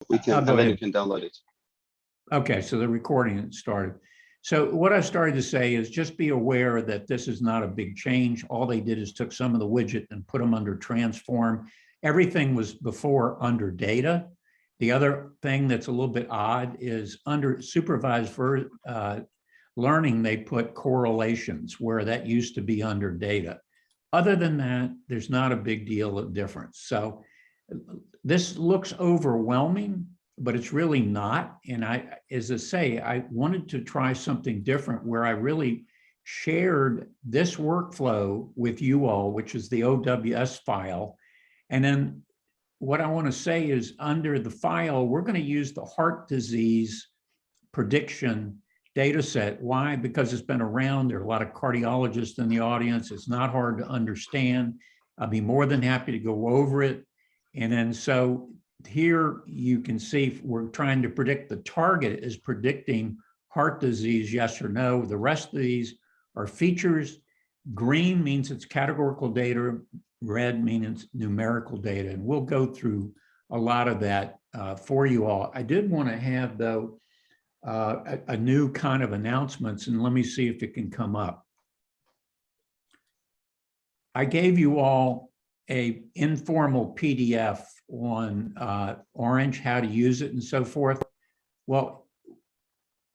we can, and then you can download it. Okay, so the recording started. So what I started to say is just be aware that this is not a big change. All they did is took some of the widget and put them under transform. Everything was before under data. The other thing that's a little bit odd is under supervised learning, they put correlations where that used to be under data. Other than that, there's not a big deal of difference. So this looks overwhelming, but it's really not. And as I say, I wanted to try something different where I really shared this workflow with you all, which is the OWS file. And then what I want to say is under the file, we're going to use the heart disease prediction data set. Why? Because it's been around. There are a lot of cardiologists in the audience. It's not hard to understand. I'll be more than happy to go over it. And then so here you can see we're trying to predict the target is predicting heart disease, yes or no. The rest of these are features. Green means it's categorical data. Red means it's numerical data. And we'll go through a lot of that for you all. I did want to have, though, a new kind of announcements, and let me see if it can come up. I gave you all a informal PDF on Orange, how to use it and so forth. Well,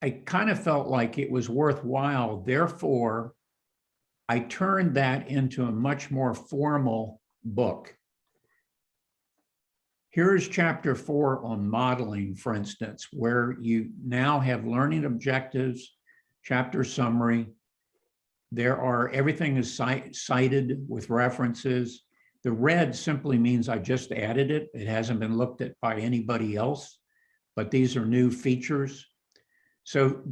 I kind of felt like it was worthwhile. Therefore, I turned that into a much more formal book. Here's chapter 4 on modeling, for instance, where you now have learning objectives, chapter summary. Everything is cited with references. The red simply means I just added it. It hasn't been looked at by anybody else, but these are new features. So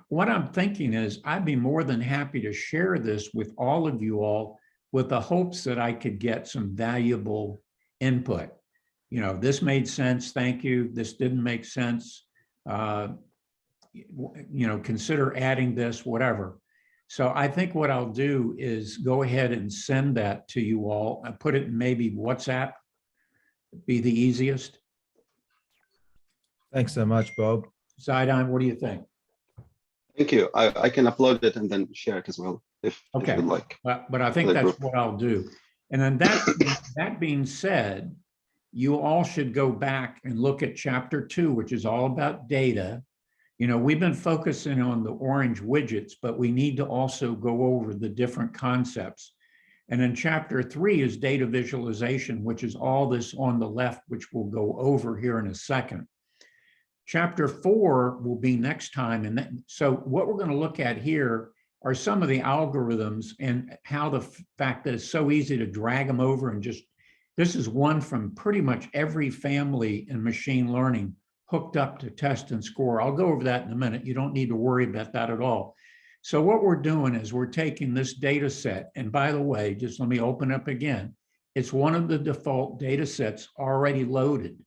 what I'm thinking is I'd be more than happy to share this with all of you all with the hopes that I could get some valuable input. You know, this made sense, thank you. This didn't make sense. You know, consider adding this, whatever. So I think what I'll do is go ahead and send that to you all. I put it in maybe WhatsApp, be the easiest. Thanks so much, Bob. Zidane, what do you think? Thank you. I can upload it and then share it as well, if Okay. you'd like. But I think that's what I'll do. And then that being said, you all should go back and look at chapter 2, which is all about data. You know, we've been focusing on the orange widgets, but we need to also go over the different concepts. And then chapter 3 is data visualization, which is all this on the left, which we'll go over here in a second. Chapter 4 will be next time. And so what we're going to look at here are some of the algorithms and how the fact that it's so easy to drag them over and just, this is one from pretty much every family in machine learning hooked up to test and score. I'll go over that in a minute. You don't need to worry about that at all. So what we're doing is we're taking this data set, and by the way, just let me open up again. It's one of the default data sets already loaded.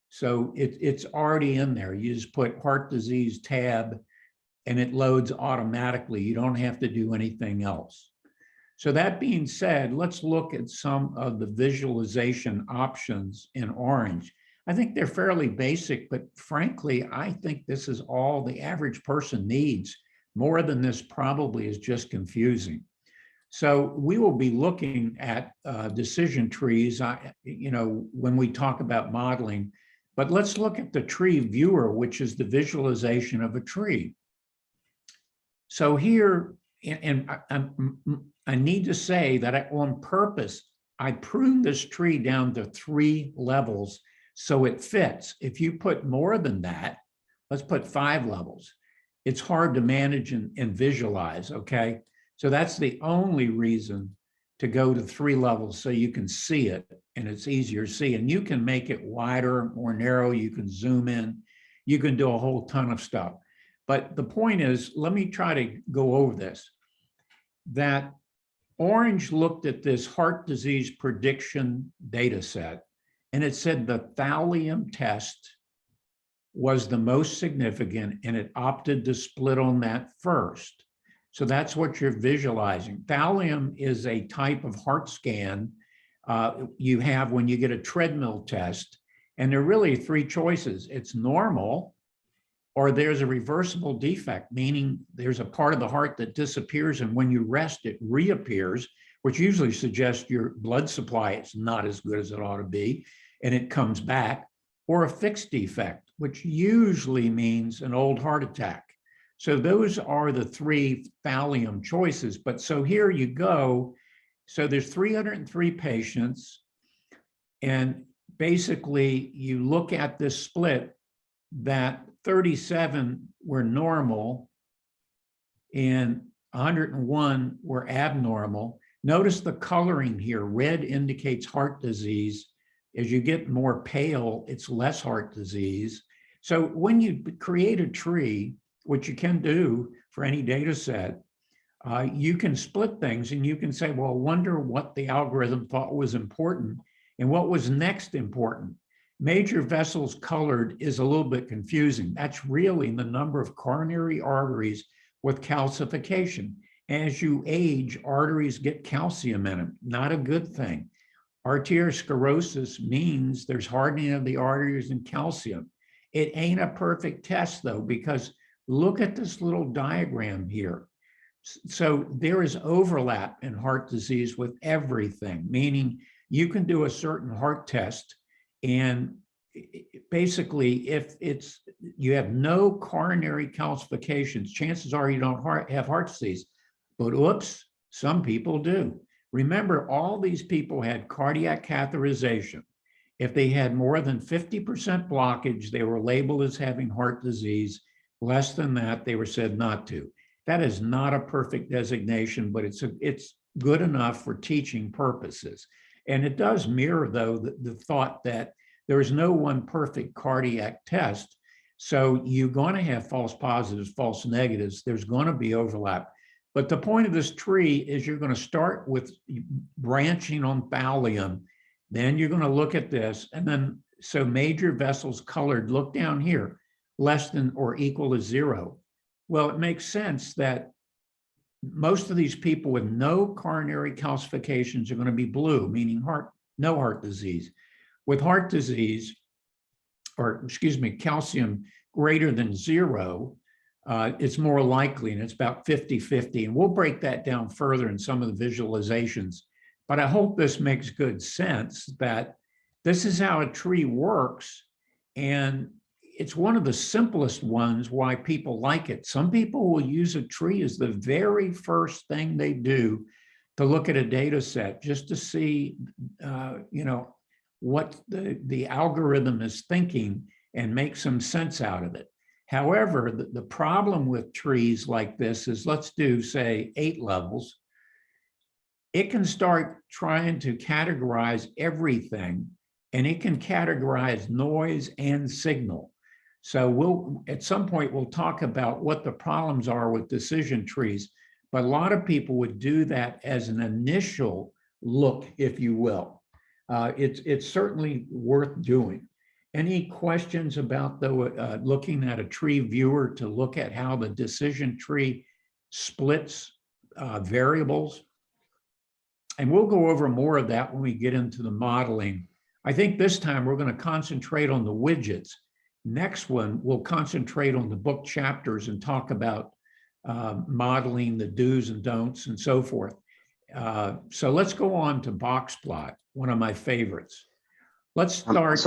So it's already in there. You just put heart disease tab and it loads automatically. You don't have to do anything else. So that being said, let's look at some of the visualization options in Orange. I think they're fairly basic, but frankly, I think this is all the average person needs. More than this probably is just confusing. So we will be looking at decision trees, you know, when we talk about modeling, but let's look at the tree viewer, which is the visualization of a tree. So here, and I need to say that on purpose, I pruned this tree down to 3 levels so it fits. If you put more than that, let's put 5 levels. It's hard to manage and visualize, okay? So that's the only reason to go to 3 levels so you can see it and it's easier to see. And you can make it wider, more narrow, you can zoom in, you can do a whole ton of stuff. But the point is, let me try to go over this, that Orange looked at this heart disease prediction data set, and it said the thallium test was the most significant, and it opted to split on that first. So that's what you're visualizing. Thallium is a type of heart scan you have when you get a treadmill test, And there are really three choices. It's normal, or there's a reversible defect, meaning there's a part of the heart that disappears, and when you rest, it reappears, which usually suggests your blood supply is not as good as it ought to be, and it comes back, or a fixed defect, which usually means an old heart attack. So those are the three thallium choices. But so here you go. So there's 303 patients, and basically you look at this split that 37 were normal and 101 were abnormal. Notice the coloring here. Red indicates heart disease. As you get more pale, it's less heart disease. So when you create a tree, which you can do for any data set, you can split things and you can say, well, I wonder what the algorithm thought was important and what was next important. Major vessels colored is a little bit confusing. That's really the number of coronary arteries with calcification. As you age, arteries get calcium in them, not a good thing. Arteriosclerosis means there's hardening of the arteries and calcium. It ain't a perfect test though, because look at this little diagram here. So there is overlap in heart disease with everything, meaning you can do a certain heart test and basically if you have no coronary calcifications, chances are you don't have heart disease, but oops, some people do. Remember, all these people had cardiac catheterization. If they had more than 50% blockage, they were labeled as having heart disease. Less than that, they were said not to. That is not a perfect designation, but it's good enough for teaching purposes. And it does mirror, though, the thought that there is no one perfect cardiac test. So you're going to have false positives, false negatives. There's going to be overlap. But the point of this tree is you're going to start with branching on thallium. Then you're going to look at this. And then, so major vessels colored, look down here, less than or equal to 0. Well, it makes sense that most of these people with no coronary calcifications are going to be blue, meaning no heart disease. With heart disease, or excuse me, calcium greater than 0, it's more likely, and it's about 50-50. And we'll break that down further in some of the visualizations. But I hope this makes good sense that this is how a tree works. And it's one of the simplest ones why people like it. Some people will use a tree as the very first thing they do to look at a data set, just to see, what the algorithm is thinking and make some sense out of it. However, the problem with trees like this is, let's do, say, 8 levels. It can start trying to categorize everything, and it can categorize noise and signal. So at some point, we'll talk about what the problems are with decision trees, but a lot of people would do that as an initial look, if you will. It's certainly worth doing. Any questions about looking at a tree viewer to look at how the decision tree splits variables? And we'll go over more of that when we get into the modeling. I think this time we're going to concentrate on the widgets. Next one, we'll concentrate on the book chapters and talk about modeling the do's and don'ts and so forth. So let's go on to box plot, one of my favorites. Let's start.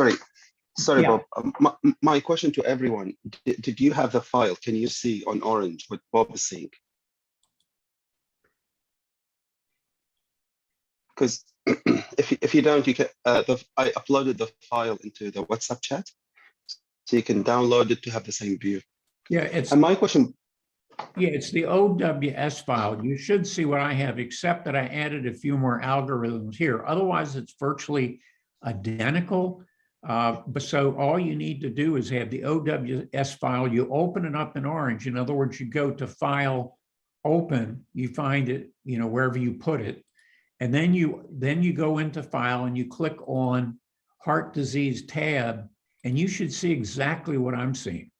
Sorry, Yeah. Bob. My question to everyone, did you have the file? Can you see on orange what Bob is seeing? Because if you don't, you can. I uploaded the file into the WhatsApp chat, so you can download it to have the same view. Yeah, and my question. Yeah, it's the OWS file. You should see what I have, except that I added a few more algorithms here. Otherwise, it's virtually identical. But so all you need to do is have the OWS file. You open it up in orange. In other words, you go to File, Open. You find it, wherever you put it, and then you go into File and you click on Heart Disease tab, and you should see exactly what I'm seeing.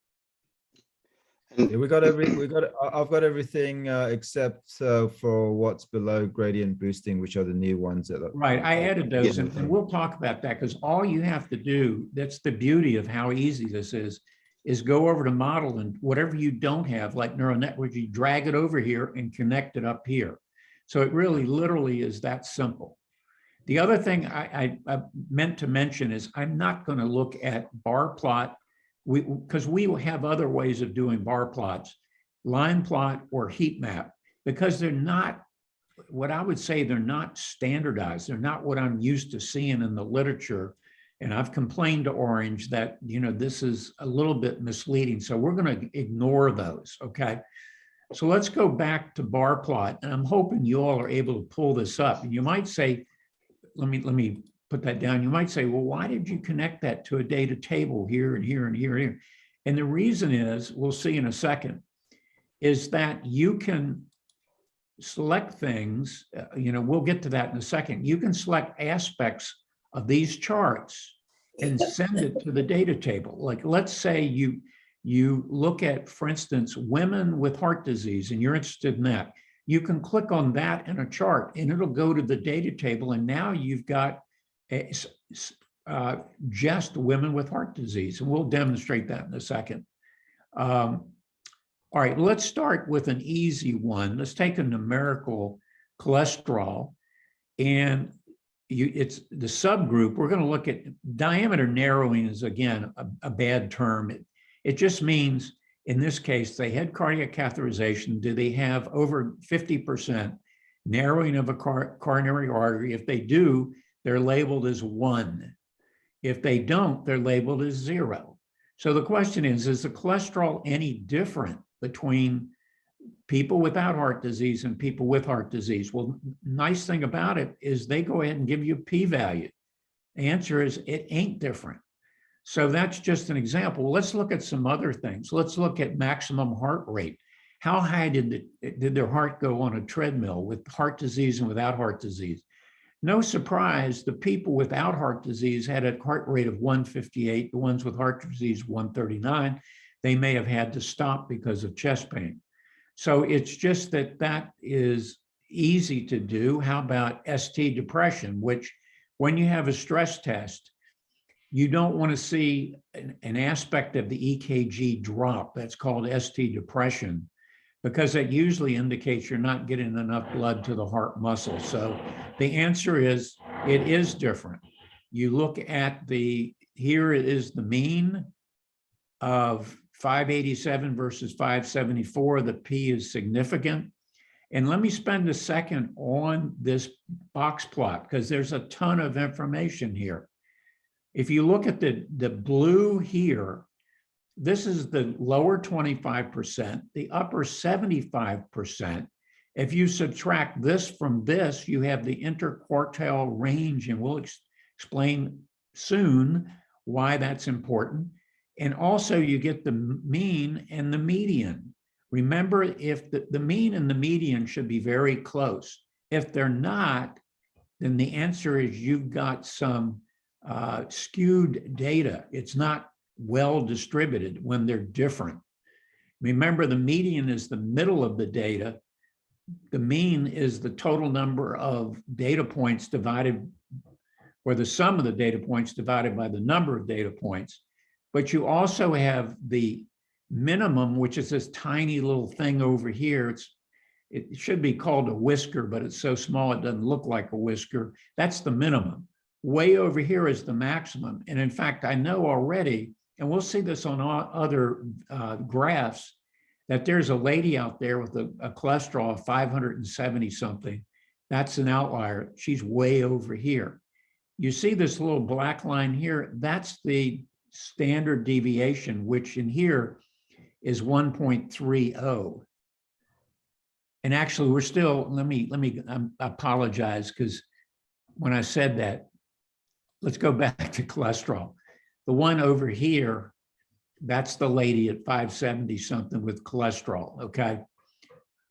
Yeah, I've got everything except for what's below gradient boosting, which are the new ones that are. Right, I added those, and we'll talk about that, because all you have to do, that's the beauty of how easy this is go over to model, and whatever you don't have, like neural network, you drag it over here and connect it up here. So it really literally is that simple. The other thing I meant to mention is I'm not going to look at bar plot, because we have other ways of doing bar plots, line plot or heat map, because they're not what I would say, they're not standardized. They're not what I'm used to seeing in the literature. And I've complained to Orange that, this is a little bit misleading. So we're going to ignore those. Okay. So let's go back to bar plot. And I'm hoping you all are able to pull this up. And you might say, let me put that down. You might say, well, why did you connect that to a data table here and here and here and here? And the reason is, we'll see in a second, is that you can select things, we'll get to that in a second. You can select aspects of these charts and send it to the data table. Like, let's say you look at, for instance, women with heart disease, and you're interested in that. You can click on that in a chart and it'll go to the data table. And now you've got just women with heart disease. And we'll demonstrate that in a second. All right, let's start with an easy one. Let's take a numerical cholesterol, and it's the subgroup. We're going to look at diameter narrowing is, again, a bad term. It just means, in this case, they had cardiac catheterization. Do they have over 50% narrowing of a coronary artery? If they do, they're labeled as 1. If they don't, they're labeled as 0. So the question is the cholesterol any different between people without heart disease and people with heart disease? Well, nice thing about it is they go ahead and give you a p-value. The answer is it ain't different. So that's just an example. Let's look at some other things. Let's look at maximum heart rate. How high did their heart go on a treadmill with heart disease and without heart disease? No surprise, the people without heart disease had a heart rate of 158, the ones with heart disease 139. They may have had to stop because of chest pain. So it's just that is easy to do. How about ST depression, which when you have a stress test, you don't want to see an aspect of the EKG drop. That's called ST depression, because that usually indicates you're not getting enough blood to the heart muscle. So the answer is, it is different. You look at here it is the mean of 587 versus 574, the P is significant. And let me spend a second on this box plot, because there's a ton of information here. If you look at the blue here, this is the lower 25%, the upper 75%. If you subtract this from this, you have the interquartile range, and we'll explain soon why that's important. And also you get the mean and the median. Remember, if the mean and the median should be very close. If they're not, then the answer is you've got some skewed data. It's not well distributed when they're different. Remember, the median is the middle of the data. The mean is the total number of data points divided, or the sum of the data points divided by the number of data points. But you also have the minimum, which is this tiny little thing over here. It should be called a whisker, but it's so small it doesn't look like a whisker. That's the minimum. Way over here is the maximum. And in fact, I know already, and we'll see this on other graphs, that there's a lady out there with a cholesterol of 570 something. That's an outlier. She's way over here. You see this little black line here? That's the standard deviation, which in here is 1.30. And actually, we're still, I apologize, because when I said that, let's go back to cholesterol. The one over here, that's the lady at 570 something with cholesterol, okay?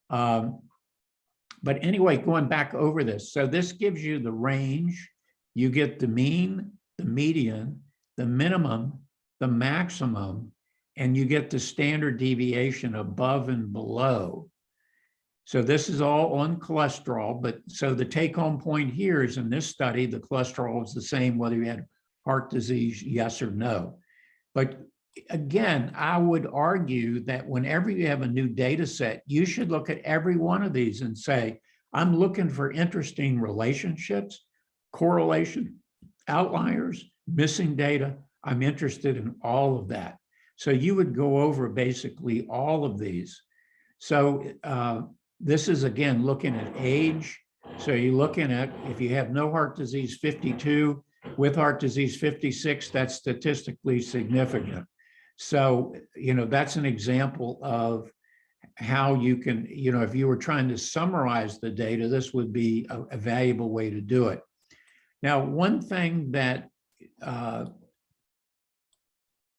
But anyway, going back over this, so this gives you the range. You get the mean, the median, the minimum, the maximum, and you get the standard deviation above and below. So this is all on cholesterol, but so the take-home point here is in this study, the cholesterol is the same whether you had heart disease, yes or no. But again, I would argue that whenever you have a new data set, you should look at every one of these and say, I'm looking for interesting relationships, correlation, outliers, missing data. I'm interested in all of that. So you would go over basically all of these. So this is, again, looking at age. So you're looking at, if you have no heart disease, 52, with heart disease, 56, that's statistically significant. So, that's an example of how you can, if you were trying to summarize the data, this would be a valuable way to do it. Now, one thing that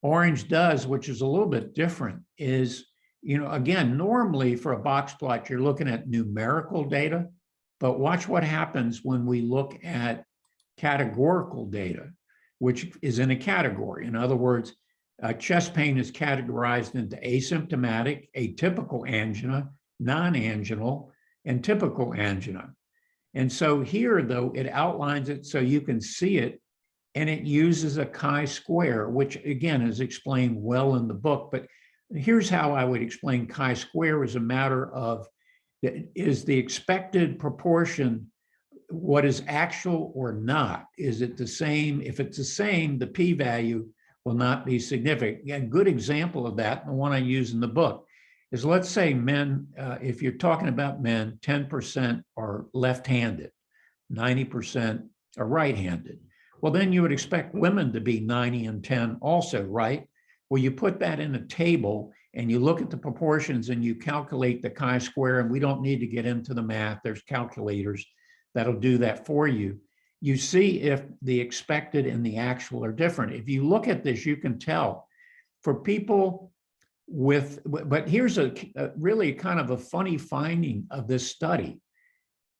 Orange does, which is a little bit different, is again, normally for a box plot, you're looking at numerical data, but watch what happens when we look at categorical data, which is in a category. In other words, chest pain is categorized into asymptomatic, atypical angina, non-anginal, and typical angina. And so here, though, it outlines it so you can see it, and it uses a chi-square, which again is explained well in the book, but here's how I would explain chi-square as a matter of, is the expected proportion what is actual or not? Is it the same? If it's the same, the p-value will not be significant. A good example of that, the one I use in the book, is let's say men, if you're talking about men, 10% are left-handed, 90% are right-handed. Well, then you would expect women to be 90 and 10 also, right? Well, you put that in a table and you look at the proportions and you calculate the chi-square, and we don't need to get into the math. There's calculators that'll do that for you. You see if the expected and the actual are different. If you look at this, you can tell for people with, but here's a really kind of a funny finding of this study.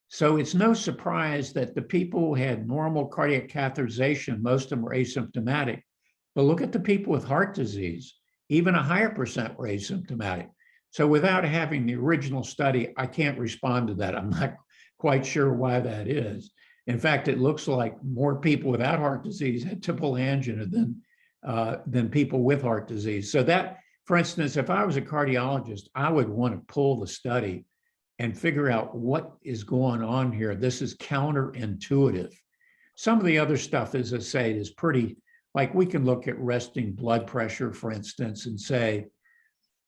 So it's no surprise that the people who had normal cardiac catheterization, most of them were asymptomatic. But look at the people with heart disease, even a higher percent were asymptomatic. So without having the original study, I can't respond to that. I'm not quite sure why that is. In fact, it looks like more people without heart disease had typical angina than people with heart disease. So that, for instance, if I was a cardiologist, I would want to pull the study and figure out what is going on here. This is counterintuitive. Some of the other stuff, as I say, is pretty, like we can look at resting blood pressure, for instance, and say,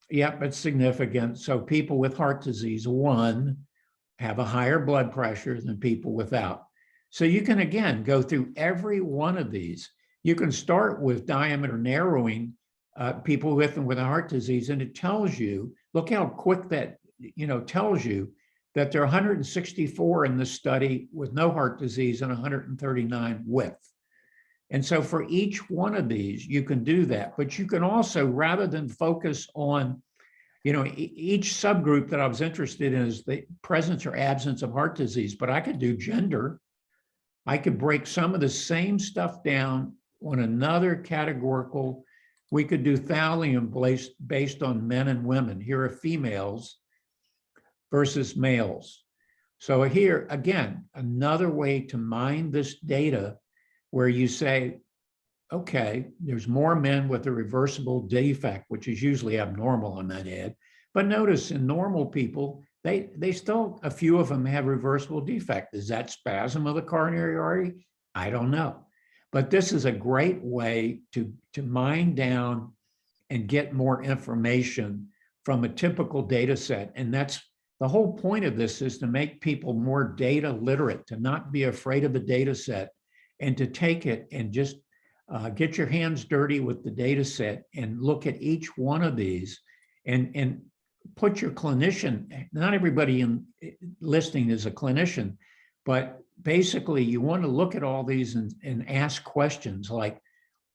yep, it's significant. So people with heart disease, one, have a higher blood pressure than people without. So you can, again, go through every one of these. You can start with diameter narrowing people with and without heart disease, and it tells you, look how quick that, tells you that there are 164 in this study with no heart disease and 139 with. And so for each one of these, you can do that. But you can also, rather than focus on, each subgroup that I was interested in is the presence or absence of heart disease, but I could do gender. I could break some of the same stuff down on another categorical. We could do thallium based on men and women. Here are females versus males. So here, again, another way to mine this data where you say, okay, there's more men with a reversible defect, which is usually abnormal on that ad. But notice in normal people, they still, a few of them have reversible defect. Is that spasm of the coronary artery? I don't know. But this is a great way to mine down and get more information from a typical data set. And that's the whole point of this, is to make people more data literate, to not be afraid of the data set, and to take it and just get your hands dirty with the data set and look at each one of these and put your clinician, not everybody in listening is a clinician, but basically you want to look at all these and ask questions like,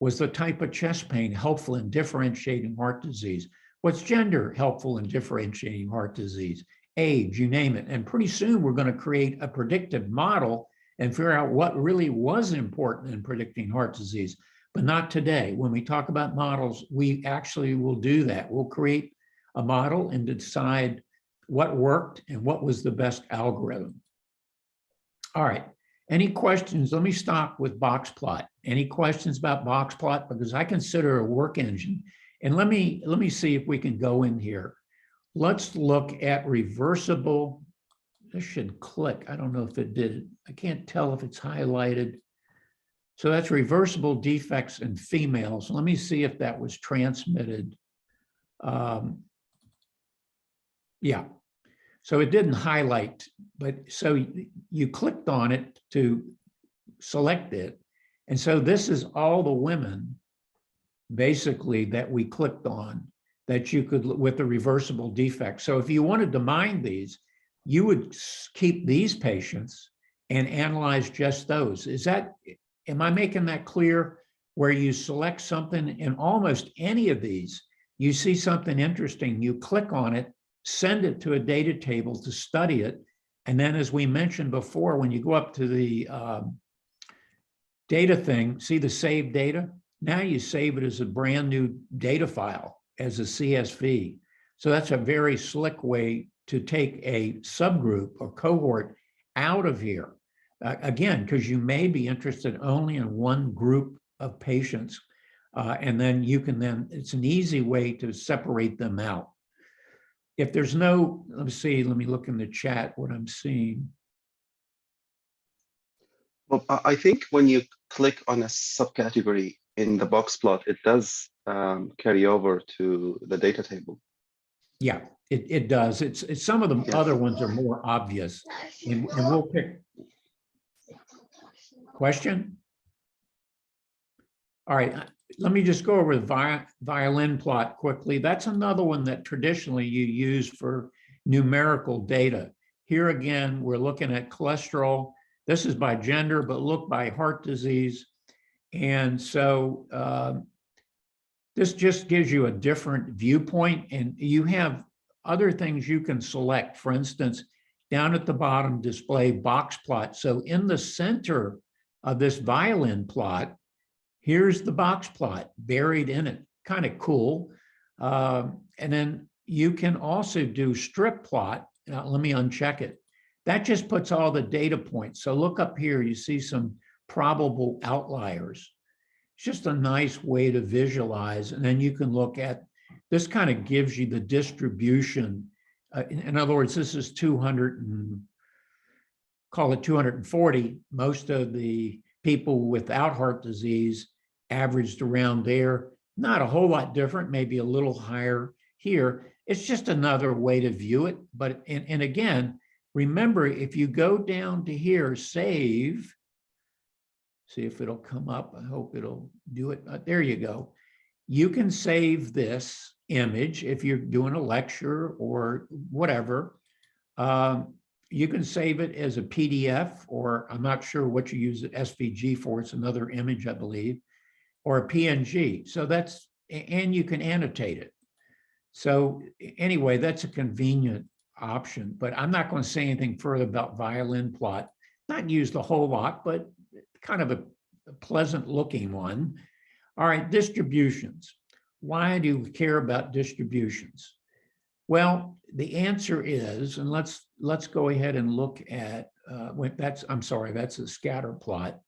was the type of chest pain helpful in differentiating heart disease? What's gender helpful in differentiating heart disease? Age, you name it. And pretty soon we're going to create a predictive model and figure out what really was important in predicting heart disease. but not today. When we talk about models, we actually will do that. We'll create a model and decide what worked and what was the best algorithm. All right, any questions? Let me stop with box plot. Any questions about box plot? Because I consider a work engine. And let me see if we can go in here. Let's look at reversible. This should click. I don't know if it did it. I can't tell if it's highlighted. So that's reversible defects in females. Let me see if that was transmitted. Yeah. So it didn't highlight, but so you clicked on it to select it. And so this is all the women basically that we clicked on that you could, with the reversible defect. So if you wanted to mine these, you would keep these patients and analyze just those. Am I making that clear? Where you select something in almost any of these, you see something interesting, you click on it, send it to a data table to study it. And then as we mentioned before, when you go up to the data thing, see the saved data? Now you save it as a brand new data file, as a CSV. So that's a very slick way to take a subgroup or cohort out of here. Again, because you may be interested only in one group of patients. And then you can it's an easy way to separate them out. If there's no, let me see, let me look in the chat what I'm seeing. Well, I think when you click on a subcategory in the box plot, it does carry over to the data table. Yeah, it does. It's some of the other ones are more obvious. And we'll pick. Question? All right, let me just go over the violin plot quickly. That's another one that traditionally you use for numerical data. Here again, we're looking at cholesterol. This is by gender, but look by heart disease. And so this just gives you a different viewpoint, and you have other things you can select. For instance, down at the bottom, display box plot. So in the center of this violin plot, here's the box plot buried in it, kind of cool. And then you can also do strip plot. Now, let me uncheck it. That just puts all the data points. So look up here, you see some probable outliers. It's just a nice way to visualize. And then you can look at, this kind of gives you the distribution. In other words, this is 200 and call it 240. Most of the people without heart disease averaged around there. Not a whole lot different, maybe a little higher here. It's just another way to view it. But, and again, remember, if you go down to here, save, see if it'll come up. I hope it'll do it. There you go. You can save this image if you're doing a lecture or whatever. You can save it as a PDF, or I'm not sure what you use SVG for. It's another image, I believe, or a PNG. So that's, and you can annotate it. So anyway, that's a convenient option, but I'm not going to say anything further about violin plot. Not used a whole lot, but kind of a pleasant looking one. All right, distributions. Why do we care about distributions? Well, the answer is, and let's go ahead and look at I'm sorry, that's a scatter plot.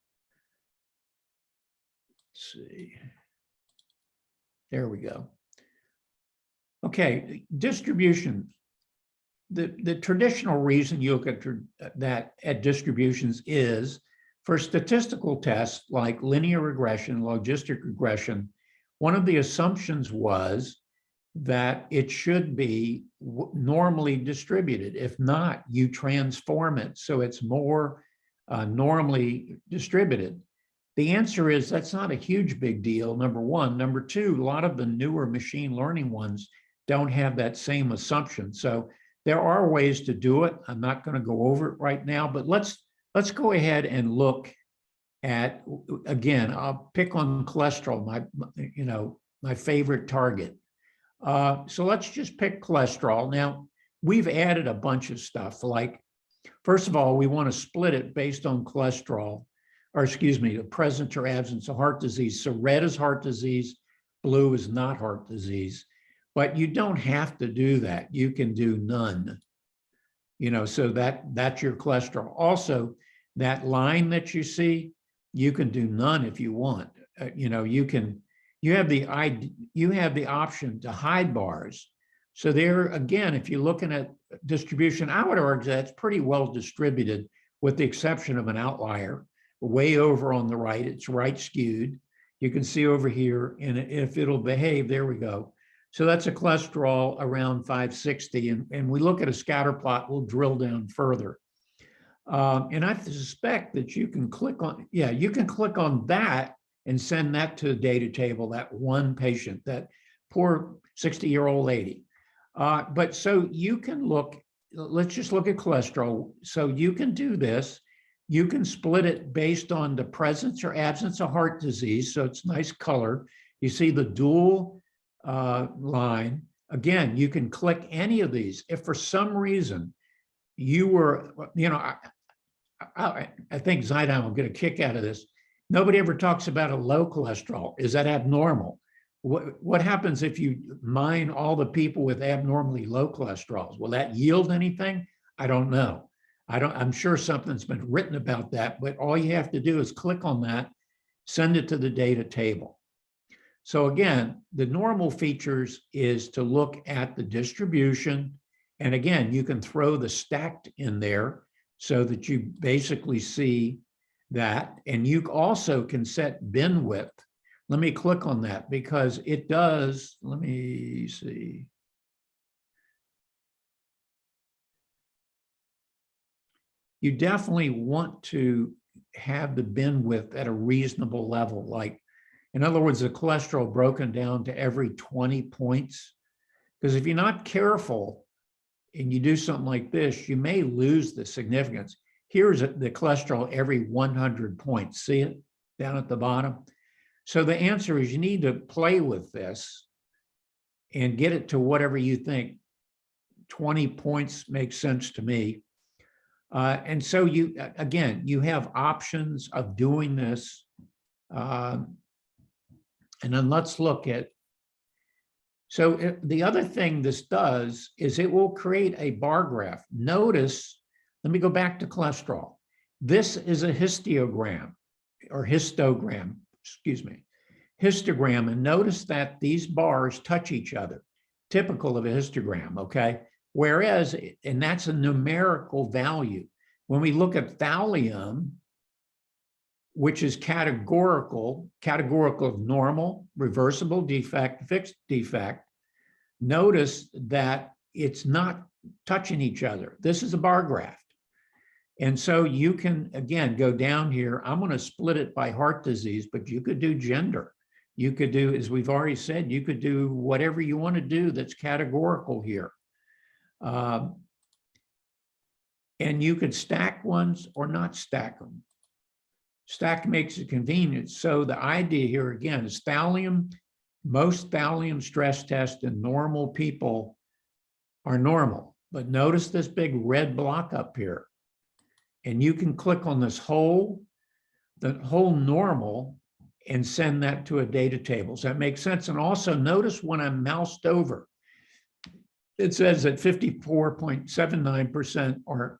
Let's see. There we go. Okay, distribution. The traditional reason you look at distributions is for statistical tests like linear regression, logistic regression. One of the assumptions was that it should be normally distributed. If not, you transform it so it's more normally distributed. The answer is that's not a huge big deal, number one. Number two, a lot of the newer machine learning ones don't have that same assumption. So there are ways to do it. I'm not going to go over it right now, but let's go ahead and look at, again, I'll pick on cholesterol, my favorite target. So let's just pick cholesterol. Now, we've added a bunch of stuff, like, first of all, we want to split it based on cholesterol, or excuse me, the presence or absence of heart disease. So red is heart disease, blue is not heart disease, but you don't have to do that. You can do none, so that's your cholesterol. Also, that line that you see, you can do none if you want. You have the option to hide bars. So there again, if you're looking at distribution, I would argue that's pretty well distributed, with the exception of an outlier way over on the right. It's right skewed. You can see over here, and if it'll behave, there we go. So that's a cholesterol around 560, and we look at a scatter plot, we'll drill down further. And I suspect that you can click on that and send that to the data table, that one patient, that poor 60-year-old lady. But so you can look, let's just look at cholesterol. So you can do this. You can split it based on the presence or absence of heart disease. So it's nice color. You see the dual line. Again, you can click any of these. If for some reason you were, I think Zaidam will get a kick out of this. Nobody ever talks about a low cholesterol. Is that abnormal? What happens if you mine all the people with abnormally low cholesterols? Will that yield anything? I don't know. I'm sure something's been written about that, but all you have to do is click on that, send it to the data table. So again, the normal features is to look at the distribution. And again, you can throw the stacked in there so that you basically see that. And you also can set bin width. Let me click on that because it does, let me see. You definitely want to have the bin width at a reasonable level. Like, in other words, the cholesterol broken down to every 20 points. Because if you're not careful and you do something like this, you may lose the significance. Here's the cholesterol every 100 points. See it down at the bottom? So the answer is you need to play with this and get it to whatever you think. 20 points makes sense to me. And so you have options of doing this. And then let's look at, so the other thing this does is it will create a bar graph. Notice, let me go back to cholesterol. This is a histogram, and notice that these bars touch each other, typical of a histogram, okay? Whereas, and that's a numerical value. When we look at thallium, which is categorical of normal, reversible defect, fixed defect, notice that it's not touching each other. This is a bar graph. And so you can, again, go down here. I'm going to split it by heart disease, but you could do gender. You could do, as we've already said, you could do whatever you want to do that's categorical here. And you could stack ones or not stack them. Stack makes it convenient. So the idea here, again, is thallium. Most thallium stress tests in normal people are normal. But notice this big red block up here. And you can click on this whole normal and send that to a data table. Does that make sense? And also notice when I'm moused over, it says that 54.79% are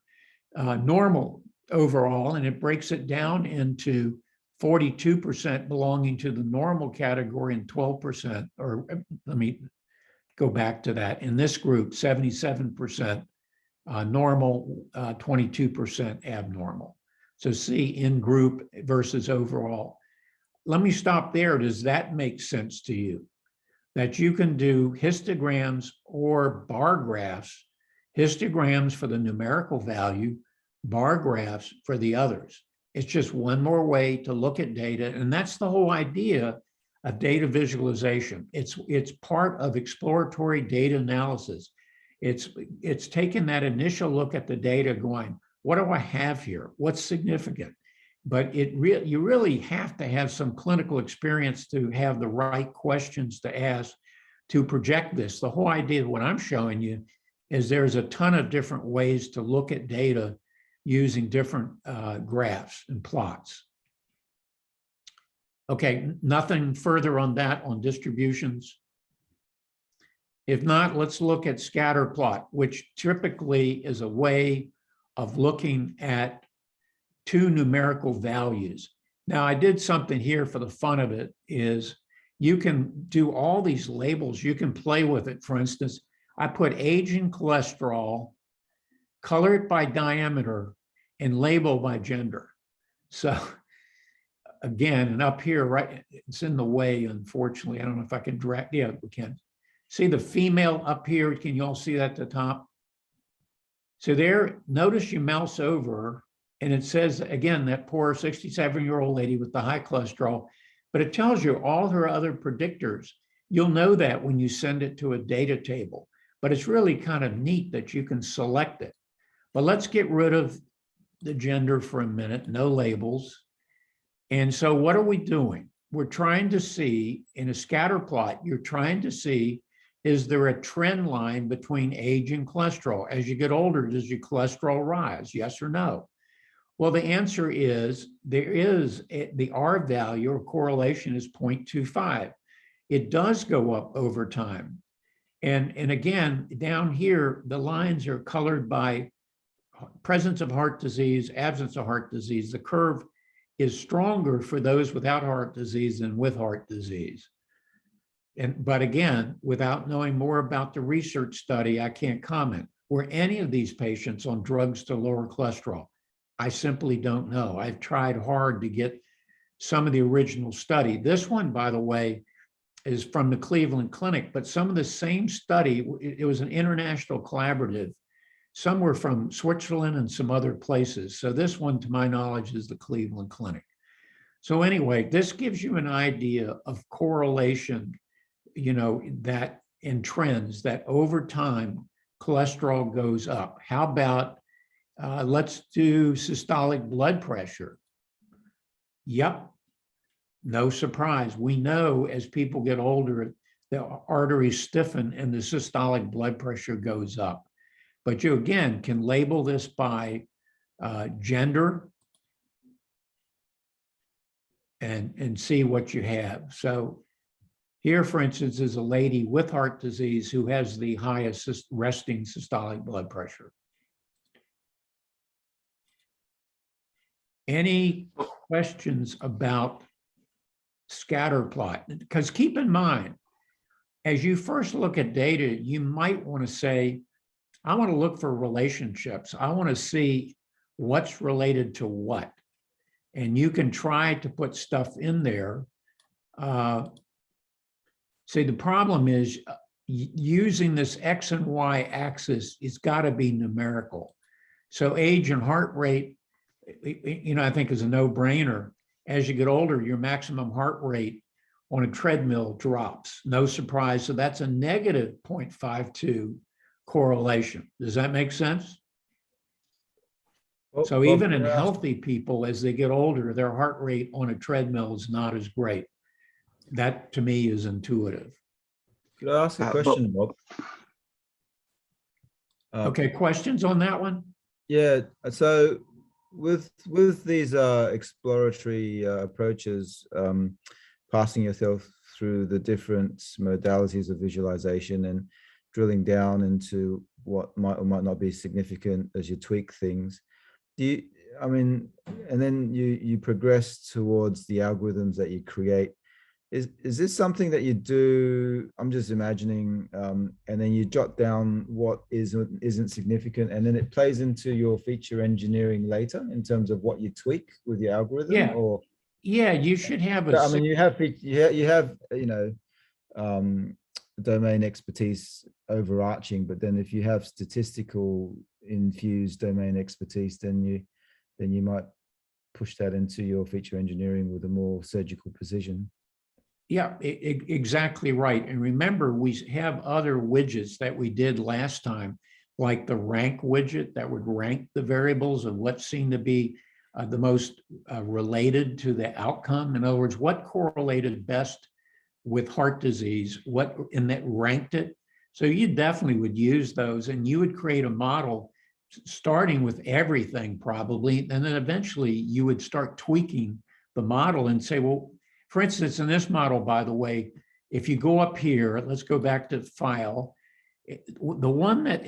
normal overall, and it breaks it down into 42% belonging to the normal category and 12%, or let me go back to that. In this group, 77% normal, 22% abnormal. So see in group versus overall. Let me stop there. Does that make sense to you? That you can do histograms or bar graphs, histograms for the numerical value, bar graphs for the others. It's just one more way to look at data. And that's the whole idea of data visualization. It's part of exploratory data analysis. It's taking that initial look at the data going, what do I have here? What's significant? But you really have to have some clinical experience to have the right questions to ask to project this. The whole idea of what I'm showing you is there's a ton of different ways to look at data using different graphs and plots. Okay, nothing further on that on distributions? If not, let's look at scatter plot, which typically is a way of looking at two numerical values. Now, I did something here for the fun of it, is you can do all these labels. You can play with it. For instance, I put age and cholesterol, color it by diameter, and label by gender. So again, and up here, right, it's in the way, unfortunately. I don't know if I can drag, yeah, we can. See the female up here? Can you all see that at the top? So there, notice you mouse over, and it says, again, that poor 67-year-old lady with the high cholesterol, but it tells you all her other predictors. You'll know that when you send it to a data table, but it's really kind of neat that you can select it. But let's get rid of the gender for a minute, no labels. And so what are we doing? We're trying to see, in a scatter plot, you're trying to see, is there a trend line between age and cholesterol? As you get older, does your cholesterol rise? Yes or no? Well, the answer is there is, the R value or correlation is 0.25. It does go up over time. And again, down here, the lines are colored by presence of heart disease, absence of heart disease. The curve is stronger for those without heart disease than with heart disease. But again, without knowing more about the research study, I can't comment. Were any of these patients on drugs to lower cholesterol? I simply don't know. I've tried hard to get some of the original study. This one, by the way, is from the Cleveland Clinic, but some of the same study, it was an international collaborative. Some were from Switzerland and some other places. So this one, to my knowledge, is the Cleveland Clinic. So anyway, this gives you an idea of correlation, you know, that in trends that over time, cholesterol goes up. How about, let's do systolic blood pressure. Yep, no surprise. We know as people get older, the arteries stiffen and the systolic blood pressure goes up. But you, again, can label this by gender and see what you have. So here, for instance, is a lady with heart disease who has the highest resting systolic blood pressure. Any questions about scatter plot? Because keep in mind, as you first look at data, you might want to say, I want to look for relationships. I want to see what's related to what. And you can try to put stuff in there. See, the problem is using this X and Y axis, it's got to be numerical. So age and heart rate, you know, I think is a no-brainer. As you get older, your maximum heart rate on a treadmill drops. No surprise. So that's a negative 0.52 correlation. Does that make sense? So even in healthy people, as they get older, their heart rate on a treadmill is not as great. That to me is intuitive. Could I ask a question, Bob? Okay, questions on that one? Yeah, so with these exploratory approaches, passing yourself through the different modalities of visualization and drilling down into what might or might not be significant as you tweak things, I mean, and then you progress towards the algorithms that you create. Is this something that you do? I'm just imagining, and then you jot down what isn't significant, and then it plays into your feature engineering later in terms of what you tweak with your algorithm. Yeah. Or yeah, you should have a. I mean, you have you know, domain expertise overarching, but then if you have statistical infused domain expertise, then you might push that into your feature engineering with a more surgical precision. Yeah, exactly right. And remember, we have other widgets that we did last time, like the rank widget that would rank the variables of what seemed to be the most related to the outcome. In other words, what correlated best with heart disease, and that ranked it. So you definitely would use those, and you would create a model starting with everything probably, and then eventually you would start tweaking the model and say, well, For instance, in this model, by the way, if you go up here, let's go back to file. The one that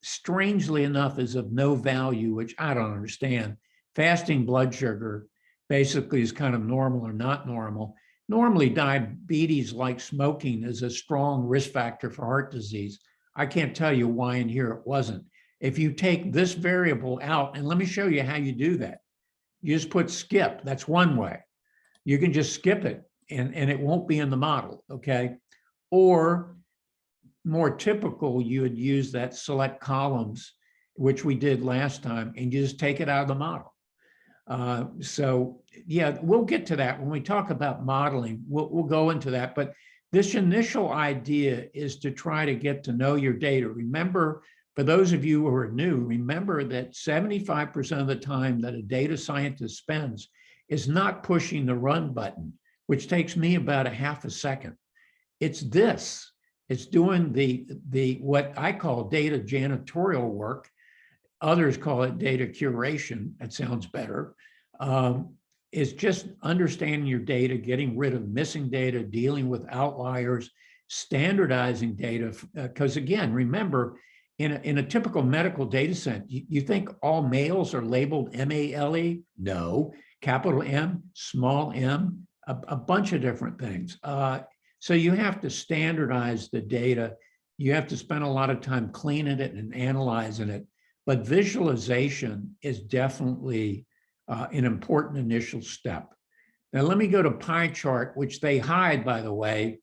strangely enough is of no value, which I don't understand. Fasting blood sugar basically is kind of normal or not normal. Normally, diabetes, like smoking, is a strong risk factor for heart disease. I can't tell you why in here it wasn't. If you take this variable out, and let me show you how you do that. You just put skip. That's one way. You can just skip it and it won't be in the model, okay? Or more typical, you would use that select columns, which we did last time, and you just take it out of the model. So yeah, we'll get to that when we talk about modeling. We'll go into that, but this initial idea is to try to get to know your data. Remember, for those of you who are new, remember that 75% of the time that a data scientist spends is not pushing the run button, which takes me about a half a second. It's this. It's doing the what I call data janitorial work. Others call it data curation. That sounds better. It's just understanding your data, getting rid of missing data, dealing with outliers, standardizing data. Because again, remember, in a typical medical data set, you think all males are labeled M-A-L-E? No. Capital M, small m, a bunch of different things. So you have to standardize the data. You have to spend a lot of time cleaning it and analyzing it. But visualization is definitely an important initial step. Now, let me go to pie chart, which they hide, by the way,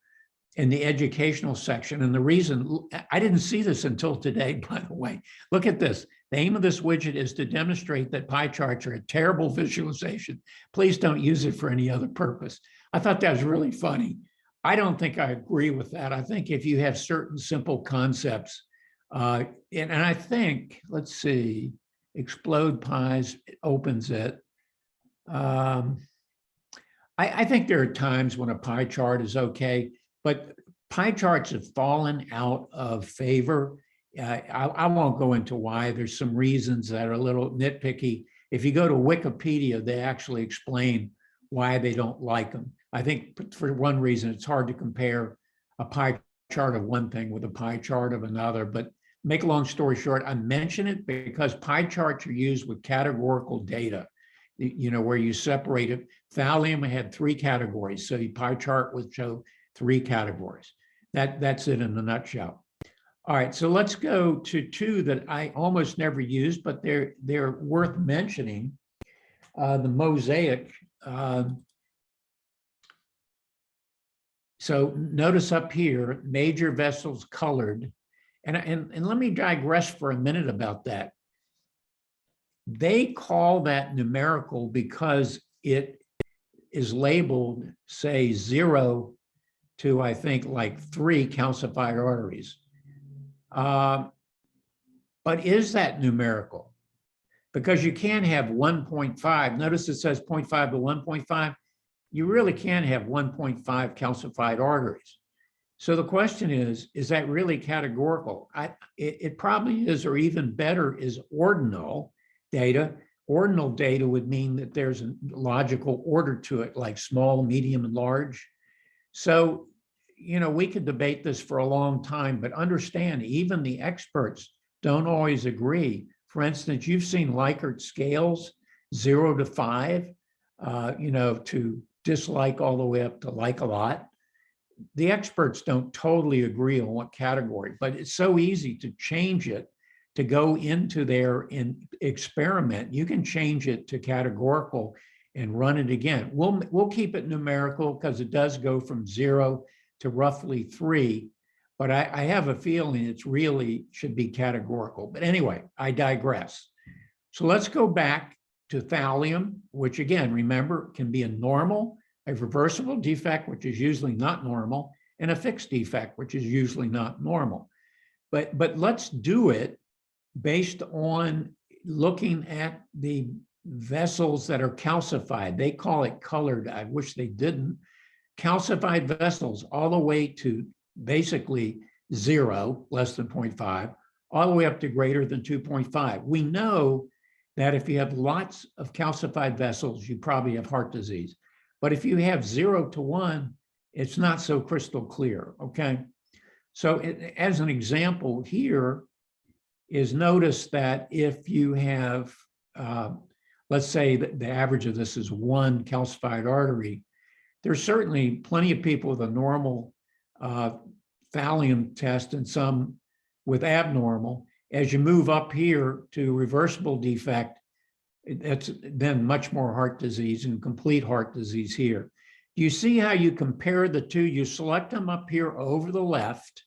in the educational section. And the reason, I didn't see this until today, by the way. Look at this. The aim of this widget is to demonstrate that pie charts are a terrible visualization. Please don't use it for any other purpose. I thought that was really funny. I don't think I agree with that. I think if you have certain simple concepts, and I think, let's see, explode pies opens it. I think there are times when a pie chart is okay, but pie charts have fallen out of favor. I won't go into why. There's some reasons that are a little nitpicky. If you go to Wikipedia, they actually explain why they don't like them. I think for one reason, it's hard to compare a pie chart of one thing with a pie chart of another. But make a long story short, I mention it because pie charts are used with categorical data, where you separate it. Thallium had 3 categories. So the pie chart would show 3 categories. That's it in a nutshell. All right, so let's go to 2 that I almost never use, but they're worth mentioning. The mosaic. So notice up here, major vessels colored. And let me digress for a minute about that. They call that numerical because it is labeled, say, 0 to, I think, like 3 calcified arteries. But is that numerical? Because you can have 1.5. Notice it says 0.5 to 1.5. You really can have 1.5 calcified arteries. So the question is that really categorical? It probably is, or even better, is ordinal data. Ordinal data would mean that there's a logical order to it, like small, medium, and large. So, we could debate this for a long time, but understand, even the experts don't always agree. For instance, you've seen Likert scales, 0 to 5, to dislike all the way up to like a lot. The experts don't totally agree on what category, but it's so easy to change it, to go into there and experiment. You can change it to categorical and run it again. We'll keep it numerical because it does go from 0 to roughly 3, but I have a feeling it's really should be categorical. But anyway, I digress. So let's go back to thallium, which again, remember, can be a normal, a reversible defect, which is usually not normal, and a fixed defect, which is usually not normal. But let's do it based on looking at the vessels that are calcified. They call it colored. I wish they didn't. Calcified vessels all the way to basically 0, less than 0.5, all the way up to greater than 2.5. We know that if you have lots of calcified vessels, you probably have heart disease. But if you have 0 to 1, it's not so crystal clear, okay? So as an example here is notice that if you have, let's say that the average of this is 1 calcified artery, there's certainly plenty of people with a normal thallium test and some with abnormal. As you move up here to reversible defect, it's then much more heart disease and complete heart disease here. You see how you compare the two? You select them up here over the left,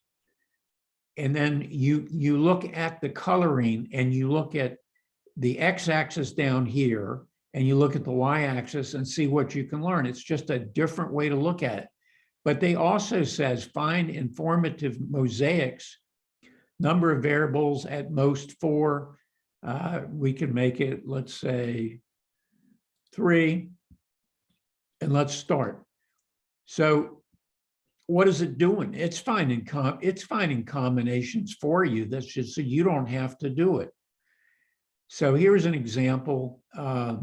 and then you look at the coloring and you look at the x-axis down here and you look at the y-axis and see what you can learn. It's just a different way to look at it. But they also says find informative mosaics, number of variables at most 4. We can make it, let's say 3, and let's start. So what is it doing? It's finding combinations for you. That's just so you don't have to do it. So here's an example. I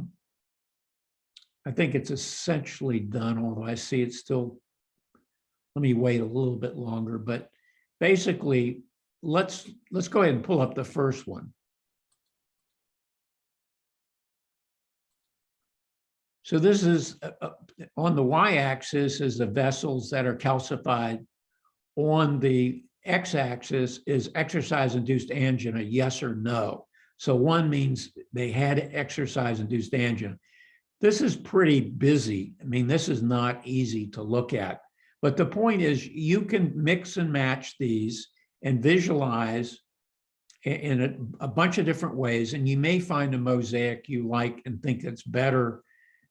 think it's essentially done, although I see it's still, let me wait a little bit longer, but basically, let's go ahead and pull up the first one. So this is on the y-axis is the vessels that are calcified. On the x-axis is exercise-induced angina, yes or no. So 1 means they had exercise-induced angina. This is pretty busy. I mean, this is not easy to look at. But the point is you can mix and match these and visualize in a bunch of different ways, and you may find a mosaic you like and think it's better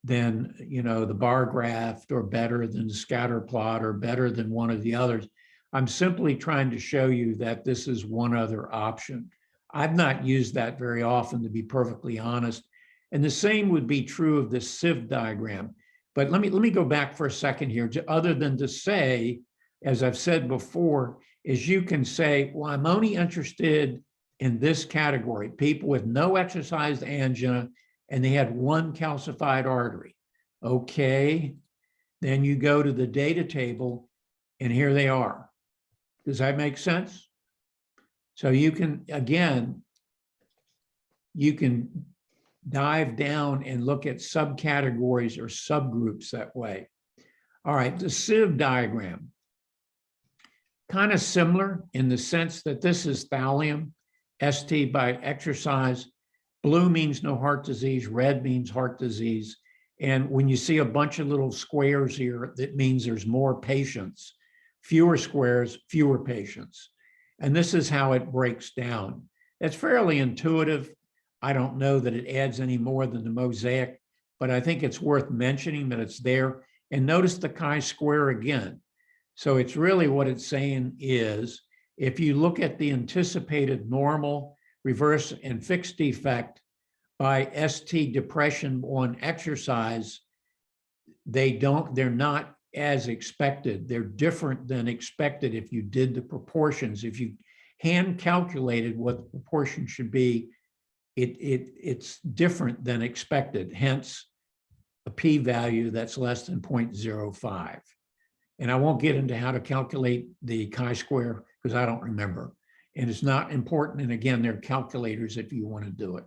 than, you know, the bar graph, or better than the scatter plot, or better than one of the others. I'm simply trying to show you that this is one other option. I've not used that very often, to be perfectly honest. And the same would be true of the sieve diagram. But let me go back for a second here, other than to say, as I've said before, is you can say, well, I'm only interested in this category, people with no exercised angina, and they had 1 calcified artery. Okay, then you go to the data table, and here they are. Does that make sense? So you can, again, you can dive down and look at subcategories or subgroups that way. All right, the sieve diagram. Kind of similar in the sense that this is thallium, ST by exercise. Blue means no heart disease, red means heart disease. And when you see a bunch of little squares here, that means there's more patients. Fewer squares, fewer patients. And this is how it breaks down. It's fairly intuitive. I don't know that it adds any more than the mosaic, but I think it's worth mentioning that it's there. And notice the chi-square again. So it's really what it's saying is, if you look at the anticipated normal, reverse, and fixed defect by ST depression on exercise, they're not as expected. They're different than expected if you did the proportions. If you hand calculated what the proportion should be, it's different than expected, hence a p-value that's less than 0.05. And I won't get into how to calculate the chi-square because I don't remember. And it's not important. And again, they're calculators if you want to do it.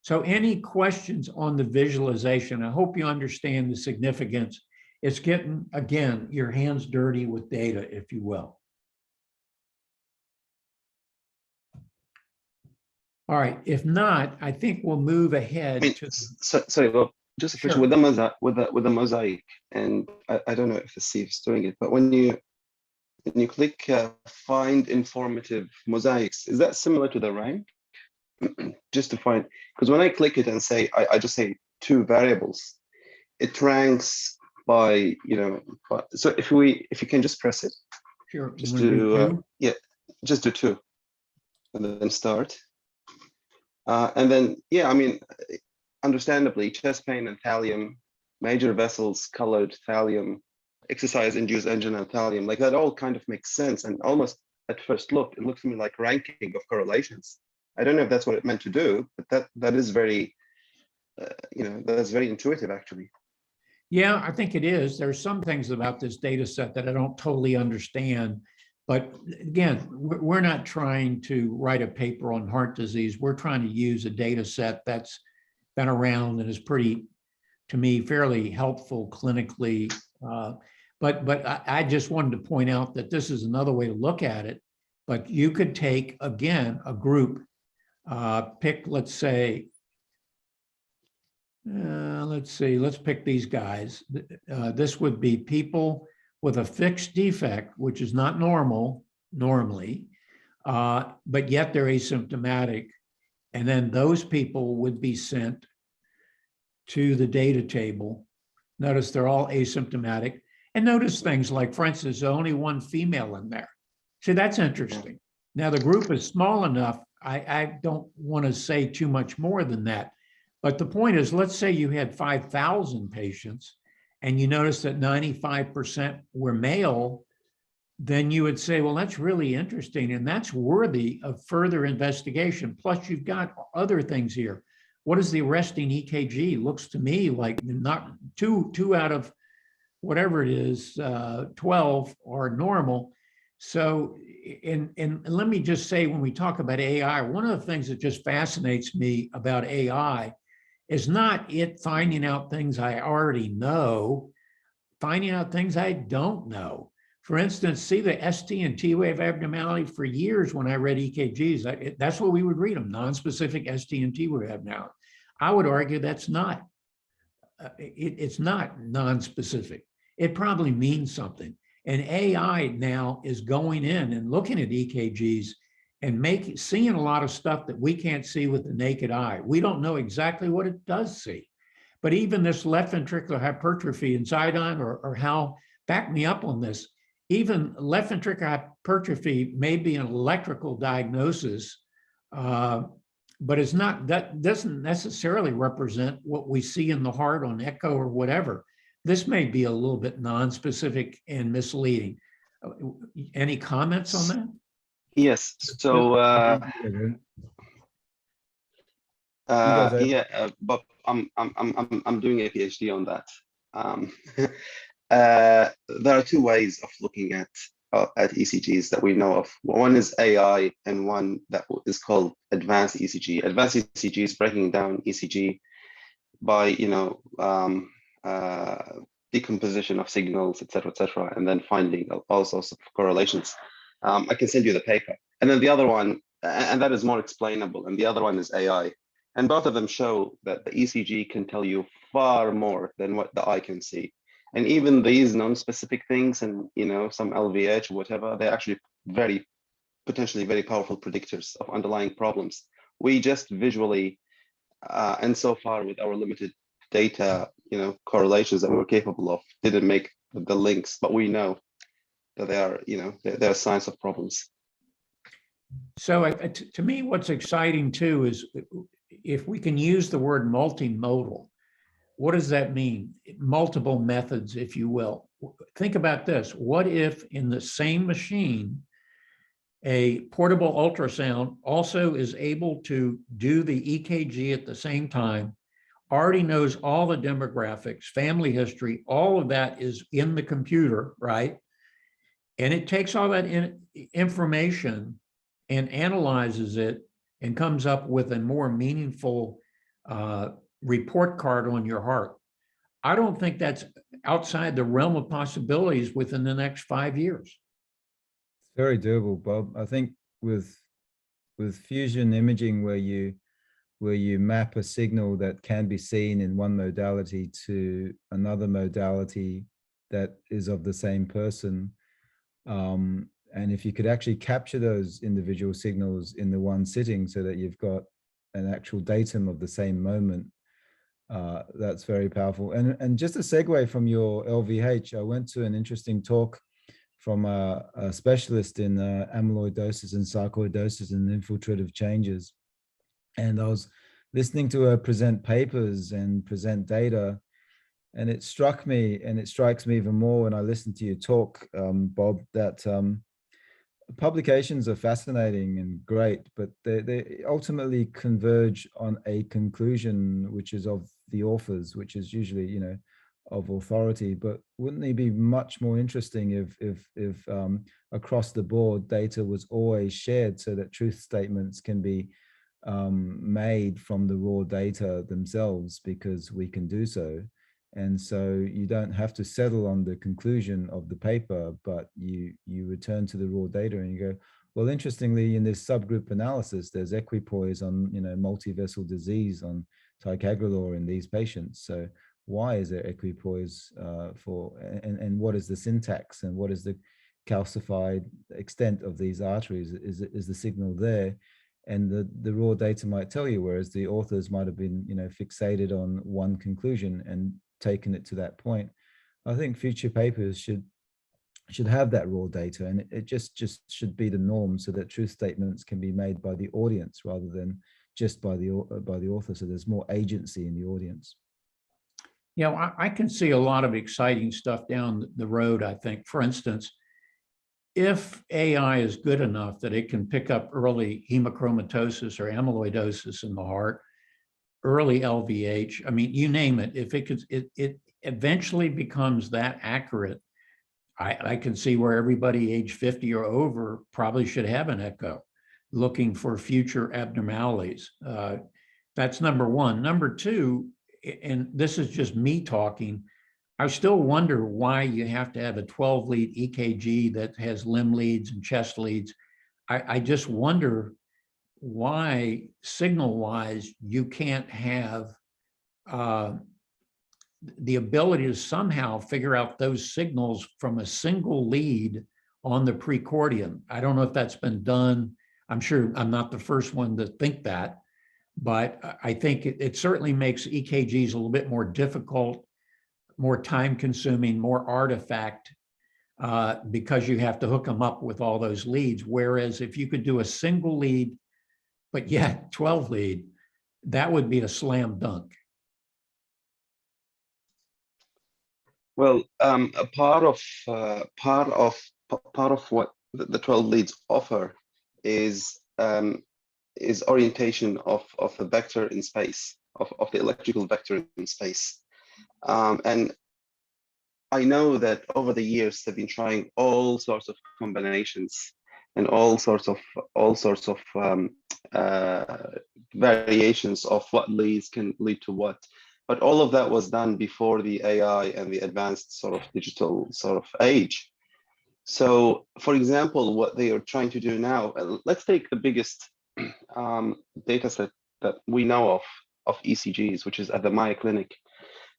So any questions on the visualization? I hope you understand the significance. It's getting, again, your hands dirty with data, if you will. All right, if not, I think we'll move ahead to. Sorry, well, just a question. Sure. With the mosaic, and I don't know if the Steve is doing it, but when you click find informative mosaics, is that similar to the rank? Just to find, because when I click it and say I just say 2 variables, it ranks by, you know, so if you can just press it, Sure. just do yeah, just do 2 and then start. And then, yeah, I mean, understandably, chest pain and thallium, major vessels, colored thallium, exercise-induced angina, thallium, like that all kind of makes sense. And almost at first look, it looks to me like ranking of correlations. I don't know if that's what it meant to do, but that is very, you know, that's very intuitive, actually. Yeah, I think it is. There's some things about this data set that I don't totally understand. But again, we're not trying to write a paper on heart disease. We're trying to use a data set that's been around and is pretty, to me, fairly helpful clinically. But I just wanted to point out that this is another way to look at it. But you could take, again, a group, pick, let's say, let's see, let's pick these guys. This would be people with a fixed defect, which is not normal normally, but yet they're asymptomatic. And then those people would be sent to the data table. Notice they're all asymptomatic. And notice things like, for instance, there's only one female in there. See, that's interesting. Now, the group is small enough. I don't want to say too much more than that. But the point is, let's say you had 5,000 patients and you notice that 95% were male, then you would say, well, that's really interesting and that's worthy of further investigation. Plus, you've got other things here. What is the resting EKG? Looks to me like not two out of whatever it is, 12 are normal. So, and let me just say, when we talk about AI, one of the things that just fascinates me about AI is not it finding out things I already know, finding out things I don't know. For instance, see the ST and T wave abnormality for years when I read EKGs, that's what we would read them, non-specific ST and T wave abnormality. I would argue that's not, it's not non-specific. It probably means something. And AI now is going in and looking at EKGs and seeing a lot of stuff that we can't see with the naked eye. We don't know exactly what it does see. But even this left ventricular hypertrophy in Zidon or how, back me up on this, even left ventricular hypertrophy may be an electrical diagnosis, but it's not, that doesn't necessarily represent what we see in the heart on echo or whatever. This may be a little bit non-specific and misleading. Any comments on that? Yes. So but I'm doing a PhD on that. There are two ways of looking at ECGs that we know of. One is AI, and one that is called advanced ECG. Advanced ECG is breaking down ECG by decomposition of signals, etc., and then finding all sorts of correlations. I can send you the paper. And then the other one, and that is more explainable, and the other one is AI. And both of them show that the ECG can tell you far more than what the eye can see. And even these non-specific things and some LVH or whatever, they're actually potentially very powerful predictors of underlying problems. We just visually, and so far with our limited data, correlations that we're capable of, didn't make the links, but we know that they are, they're signs of problems. So to me, what's exciting too is if we can use the word multimodal. What does that mean? Multiple methods, if you will. Think about this. What if in the same machine, a portable ultrasound also is able to do the EKG at the same time, already knows all the demographics, family history, all of that is in the computer, right? And it takes all that information and analyzes it and comes up with a more meaningful report card on your heart. I don't think that's outside the realm of possibilities within the next 5 years. Very doable, Bob. I think with fusion imaging, where you map a signal that can be seen in one modality to another modality that is of the same person, and if you could actually capture those individual signals in the one sitting so that you've got an actual datum of the same moment, that's very powerful. And just a segue from your LVH, I went to an interesting talk from a specialist in amyloidosis and sarcoidosis and infiltrative changes. And I was listening to her present papers and present data, and it struck me, and it strikes me even more when I listen to you talk, Bob, that publications are fascinating and great, but they ultimately converge on a conclusion, which is of the authors, which is usually, of authority. But wouldn't it be much more interesting if across the board data was always shared so that truth statements can be made from the raw data themselves, because we can do so. And so you don't have to settle on the conclusion of the paper, but you return to the raw data and you go, well, interestingly, in this subgroup analysis, there's equipoise on, multi-vessel disease on ticagrelor in these patients. So why is there equipoise and what is the syntax and what is the calcified extent of these arteries? Is the signal there? And the raw data might tell you, whereas the authors might have been, fixated on one conclusion and taken it to that point. I think future papers should have that raw data, and it just should be the norm, so that truth statements can be made by the audience rather than just by the author. So there's more agency in the audience. Yeah, I can see a lot of exciting stuff down the road, I think. For instance, if AI is good enough that it can pick up early hemochromatosis or amyloidosis in the heart, early LVH, I mean, you name it, if it could, it eventually becomes that accurate, I can see where everybody age 50 or over probably should have an echo looking for future abnormalities. That's number one. Number two, and this is just me talking, I still wonder why you have to have a 12-lead EKG that has limb leads and chest leads. I just wonder why, signal-wise, you can't have the ability to somehow figure out those signals from a single lead on the precordium. I don't know if that's been done. I'm sure I'm not the first one to think that, but I think it certainly makes EKGs a little bit more difficult, more time consuming, more artifact, because you have to hook them up with all those leads. Whereas if you could do a single lead, but yet 12 lead, that would be a slam dunk. Well, a part of what the 12 leads offer is orientation of the vector in space, of the electrical vector in space. And I know that over the years they've been trying all sorts of combinations and all sorts of variations of what leads can lead to what. But all of that was done before the AI and the advanced sort of digital sort of age. So, for example, what they are trying to do now, let's take the biggest data set that we know of ECGs, which is at the Mayo Clinic.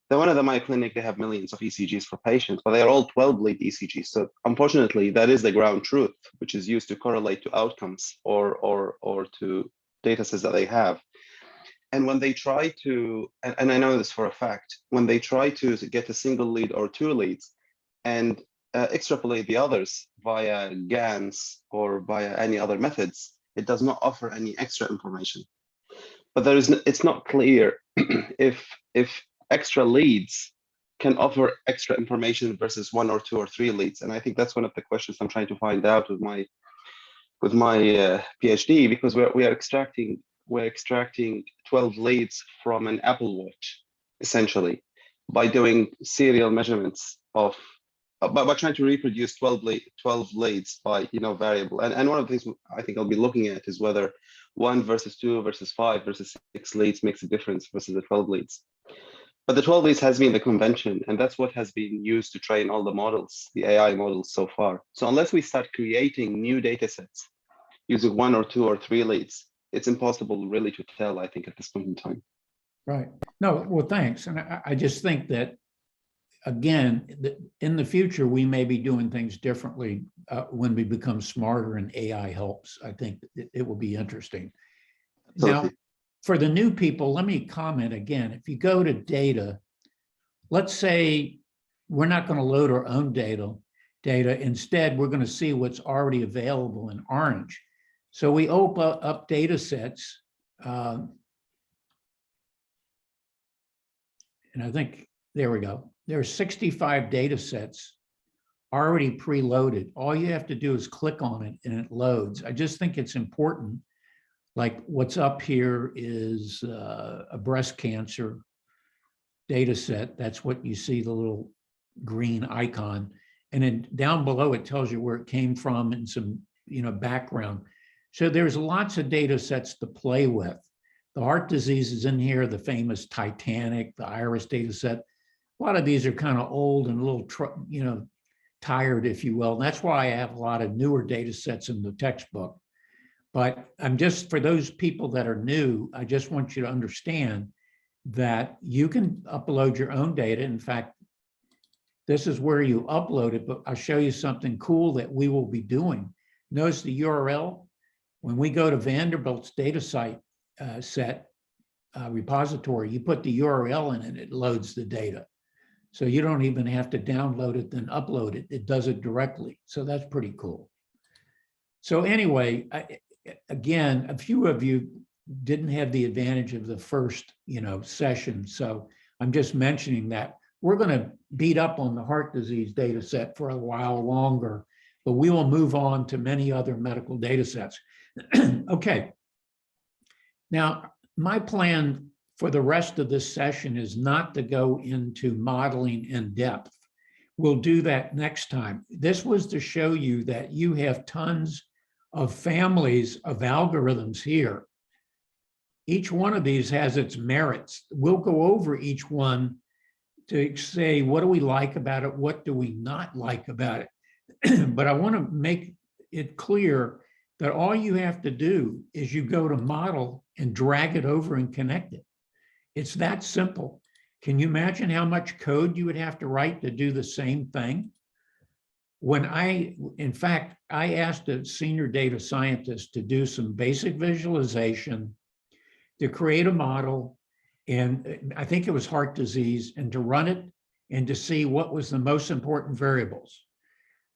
The one at the Mayo Clinic, they have millions of ECGs for patients, but they are all 12-lead ECGs. So unfortunately, that is the ground truth, which is used to correlate to outcomes or to data sets that they have. And when they try to, and I know this for a fact, when they try to get a single lead or two leads and extrapolate the others via GANs or via any other methods, it does not offer any extra information. But it's not clear if extra leads can offer extra information versus one or two or three leads. And I think that's one of the questions I'm trying to find out with my PhD, because we're extracting 12 leads from an Apple Watch, essentially, by doing serial measurements of, by trying to reproduce 12 leads by variable. And one of the things I think I'll be looking at is whether 1 versus 2 versus 5 versus 6 leads makes a difference versus the 12 leads. But the 12 leads has been the convention, and that's what has been used to train all the models, the AI models so far. So unless we start creating new data sets using 1 or 2 or 3 leads, it's impossible really to tell, I think, at this point in time. Right. No, well, thanks. And I just think that, again, in the future, we may be doing things differently when we become smarter and AI helps. I think it will be interesting. Absolutely. Now, for the new people, let me comment again. If you go to data, let's say we're not going to load our own data. Instead, we're going to see what's already available in Orange. So we open up data sets, and I think, there we go. There are 65 data sets already preloaded. All you have to do is click on it and it loads. I just think it's important. Like what's up here is a breast cancer data set. That's what you see, the little green icon. And then down below, it tells you where it came from and some, background. So there's lots of data sets to play with. The heart disease is in here, the famous Titanic, the iris data set. A lot of these are kind of old and a little, tired, if you will. And that's why I have a lot of newer data sets in the textbook. But I'm just, for those people that are new, I just want you to understand that you can upload your own data. In fact, this is where you upload it, but I'll show you something cool that we will be doing. Notice the URL. When we go to Vanderbilt's data set repository, you put the URL in and it loads the data. So you don't even have to download it, then upload it. It does it directly. So that's pretty cool. So anyway, again, a few of you didn't have the advantage of the first, session. So I'm just mentioning that. We're going to beat up on the heart disease data set for a while longer, but we will move on to many other medical data sets. Okay. Now, my plan for the rest of this session is not to go into modeling in depth. We'll do that next time. This was to show you that you have tons of families of algorithms here. Each one of these has its merits. We'll go over each one to say, what do we like about it? What do we not like about it? But I want to make it clear that all you have to do is you go to model and drag it over and connect it. It's that simple. Can you imagine how much code you would have to write to do the same thing? In fact, I asked a senior data scientist to do some basic visualization, to create a model, and I think it was heart disease, and to run it and to see what was the most important variables.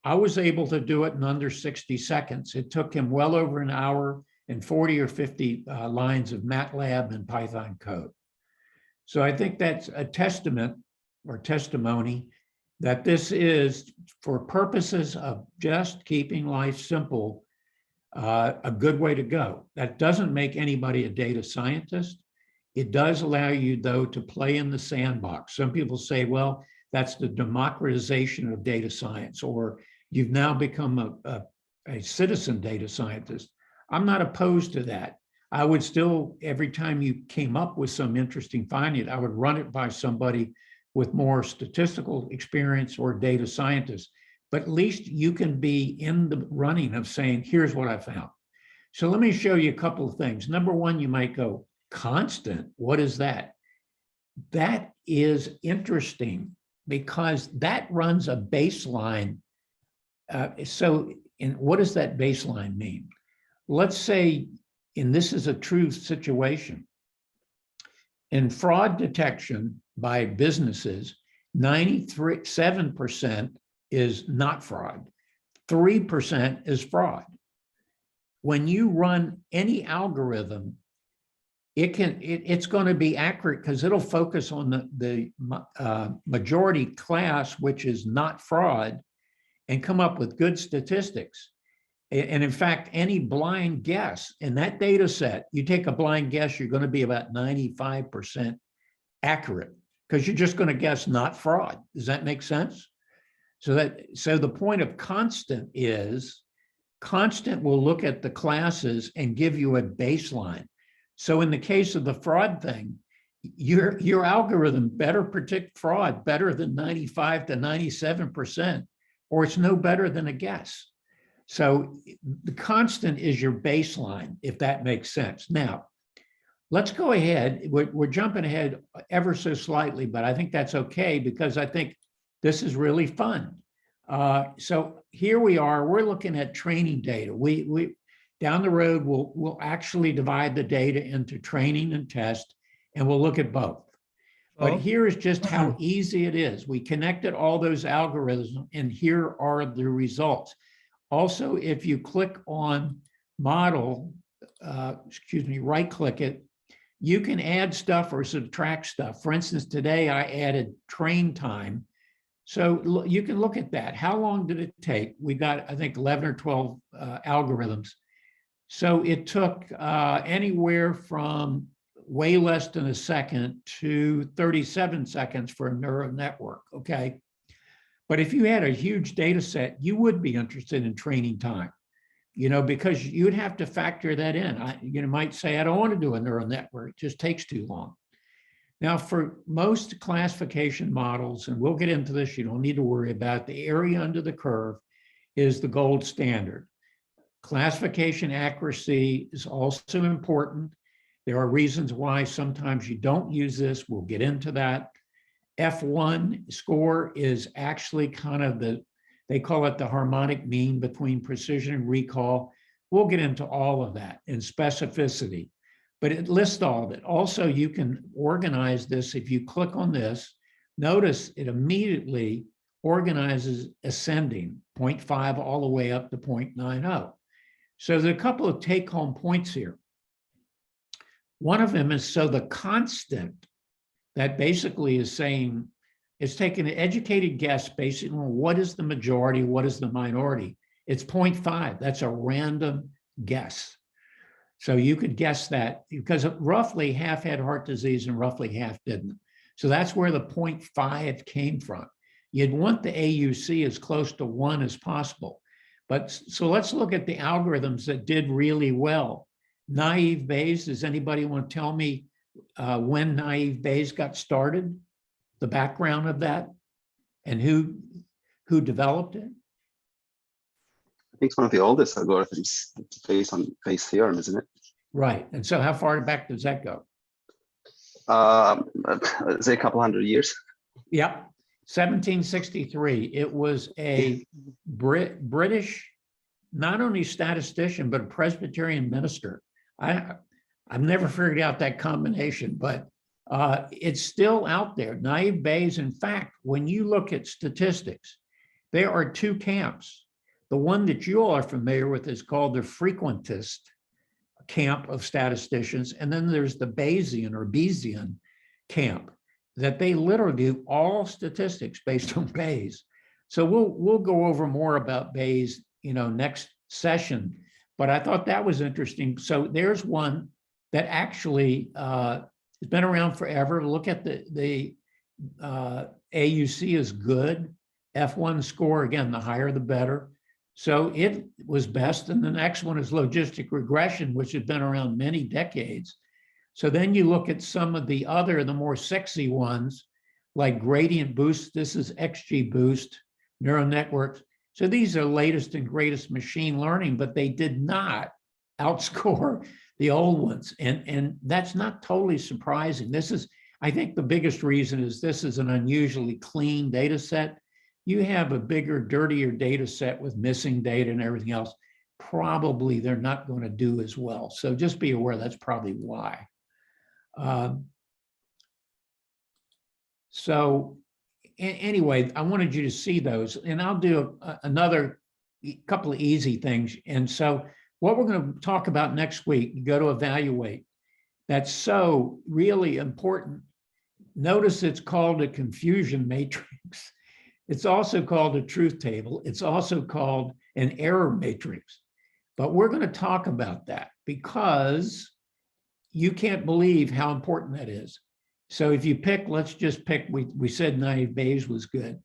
I was able to do it in under 60 seconds. It took him well over an hour and 40 or 50 lines of MATLAB and Python code. So I think that's a testament or testimony that this is, for purposes of just keeping life simple, a good way to go. That doesn't make anybody a data scientist. It does allow you, though, to play in the sandbox. Some people say, well, that's the democratization of data science, or you've now become a citizen data scientist. I'm not opposed to that. I would still, every time you came up with some interesting finding, I would run it by somebody with more statistical experience or data scientist. But at least you can be in the running of saying, here's what I found. So let me show you a couple of things. Number one, you might go, constant, what is that? That is interesting because that runs a baseline. What does that baseline mean? Let's say, and this is a true situation, in fraud detection by businesses, 97% is not fraud, 3% is fraud. When you run any algorithm, it's going to be accurate because it'll focus on the majority class, which is not fraud, and come up with good statistics. And in fact, any blind guess in that data set, you take a blind guess, you're going to be about 95% accurate because you're just going to guess not fraud. Does that make sense? So the point of constant is constant will look at the classes and give you a baseline. So in the case of the fraud thing, your algorithm better predict fraud better than 95 to 97%, or it's no better than a guess. So the constant is your baseline, if that makes sense. Now, let's go ahead. We're jumping ahead ever so slightly, but I think that's okay because I think this is really fun. So here we are, we're looking at training data. We down the road, we'll actually divide the data into training and test, and we'll look at both. But here is just how easy it is. We connected all those algorithms, and here are the results. Also, if you click on model, right-click it, you can add stuff or subtract stuff. For instance, today I added train time. So you can look at that. How long did it take? We got, I think, 11 or 12 algorithms. So it took anywhere from way less than a second to 37 seconds for a neural network, okay? But if you had a huge data set, you would be interested in training time, because you'd have to factor that in. You might say, I don't want to do a neural network, it just takes too long. Now, for most classification models, and we'll get into this, you don't need to worry about, the area under the curve is the gold standard. Classification accuracy is also important. There are reasons why sometimes you don't use this. We'll get into that. F1 score is actually kind of they call it the harmonic mean between precision and recall. We'll get into all of that and specificity, but it lists all of it. Also, you can organize this. If you click on this, notice it immediately organizes ascending 0.5 all the way up to 0.90. So there's a couple of take-home points here. One of them is, so the constant that basically is saying, it's taking an educated guess basically on what is the majority, what is the minority. It's 0.5, that's a random guess. So you could guess that because roughly half had heart disease and roughly half didn't. So that's where the 0.5 came from. You'd want the AUC as close to 1 as possible. But so let's look at the algorithms that did really well. Naive Bayes, does anybody want to tell me when naive Bayes got started, the background of that, and who developed it? I think it's one of the oldest algorithms based on Bayes' theorem, isn't it? Right. And so how far back does that go? Say a couple hundred years. Yep. 1763. It was a British, not only statistician, but a Presbyterian minister. I've never figured out that combination, but it's still out there. Naive Bayes, in fact, when you look at statistics, there are two camps. The one that you all are familiar with is called the frequentist camp of statisticians. And then there's the Bayesian or Bayesian camp, that they literally do all statistics based on Bayes. So we'll go over more about Bayes, next session. But I thought that was interesting. So there's one that actually has been around forever. Look at the AUC is good. F1 score, again, the higher the better. So it was best. And the next one is logistic regression, which has been around many decades. So then you look at some of the more sexy ones, like gradient boost. This is XGBoost, neural networks. So these are latest and greatest machine learning, but they did not outscore the old ones. And that's not totally surprising. I think the biggest reason is this is an unusually clean data set. You have a bigger, dirtier data set with missing data and everything else. Probably they're not going to do as well. So just be aware that's probably why. So anyway, I wanted you to see those, and I'll do another couple of easy things. And so what we're going to talk about next week, you go to evaluate. That's so really important. Notice it's called a confusion matrix. It's also called a truth table. It's also called an error matrix. But we're going to talk about that because you can't believe how important that is. So if you pick, let's just pick, we said naive Bayes was good.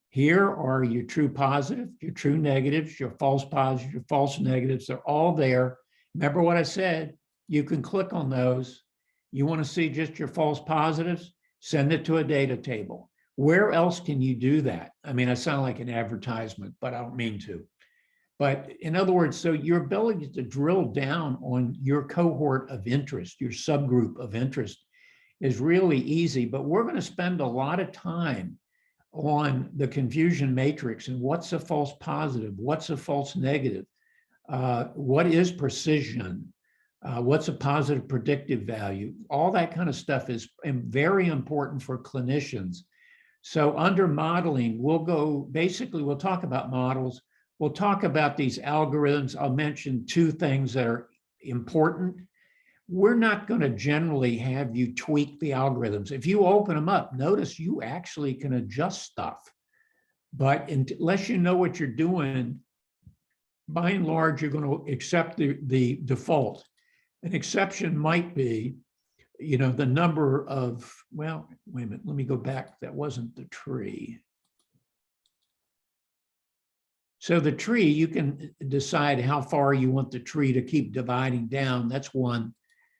Here are your true positives, your true negatives, your false positives, your false negatives. They're all there. Remember what I said? You can click on those. You want to see just your false positives? Send it to a data table. Where else can you do that? I mean, I sound like an advertisement, but I don't mean to. But in other words, so your ability to drill down on your cohort of interest, your subgroup of interest, is really easy. But we're going to spend a lot of time on the confusion matrix and what's a false positive, what's a false negative, what is precision, what's a positive predictive value. All that kind of stuff is very important for clinicians. So under modeling, we'll talk about models. We'll talk about these algorithms. I'll mention two things that are important. We're not going to generally have you tweak the algorithms. If you open them up, notice you actually can adjust stuff. But unless you know what you're doing, by and large, you're going to accept the default. An exception might be you know, the number of, well, wait a minute, let me go back. That wasn't the tree. So the tree, you can decide how far you want the tree to keep dividing down. That's one,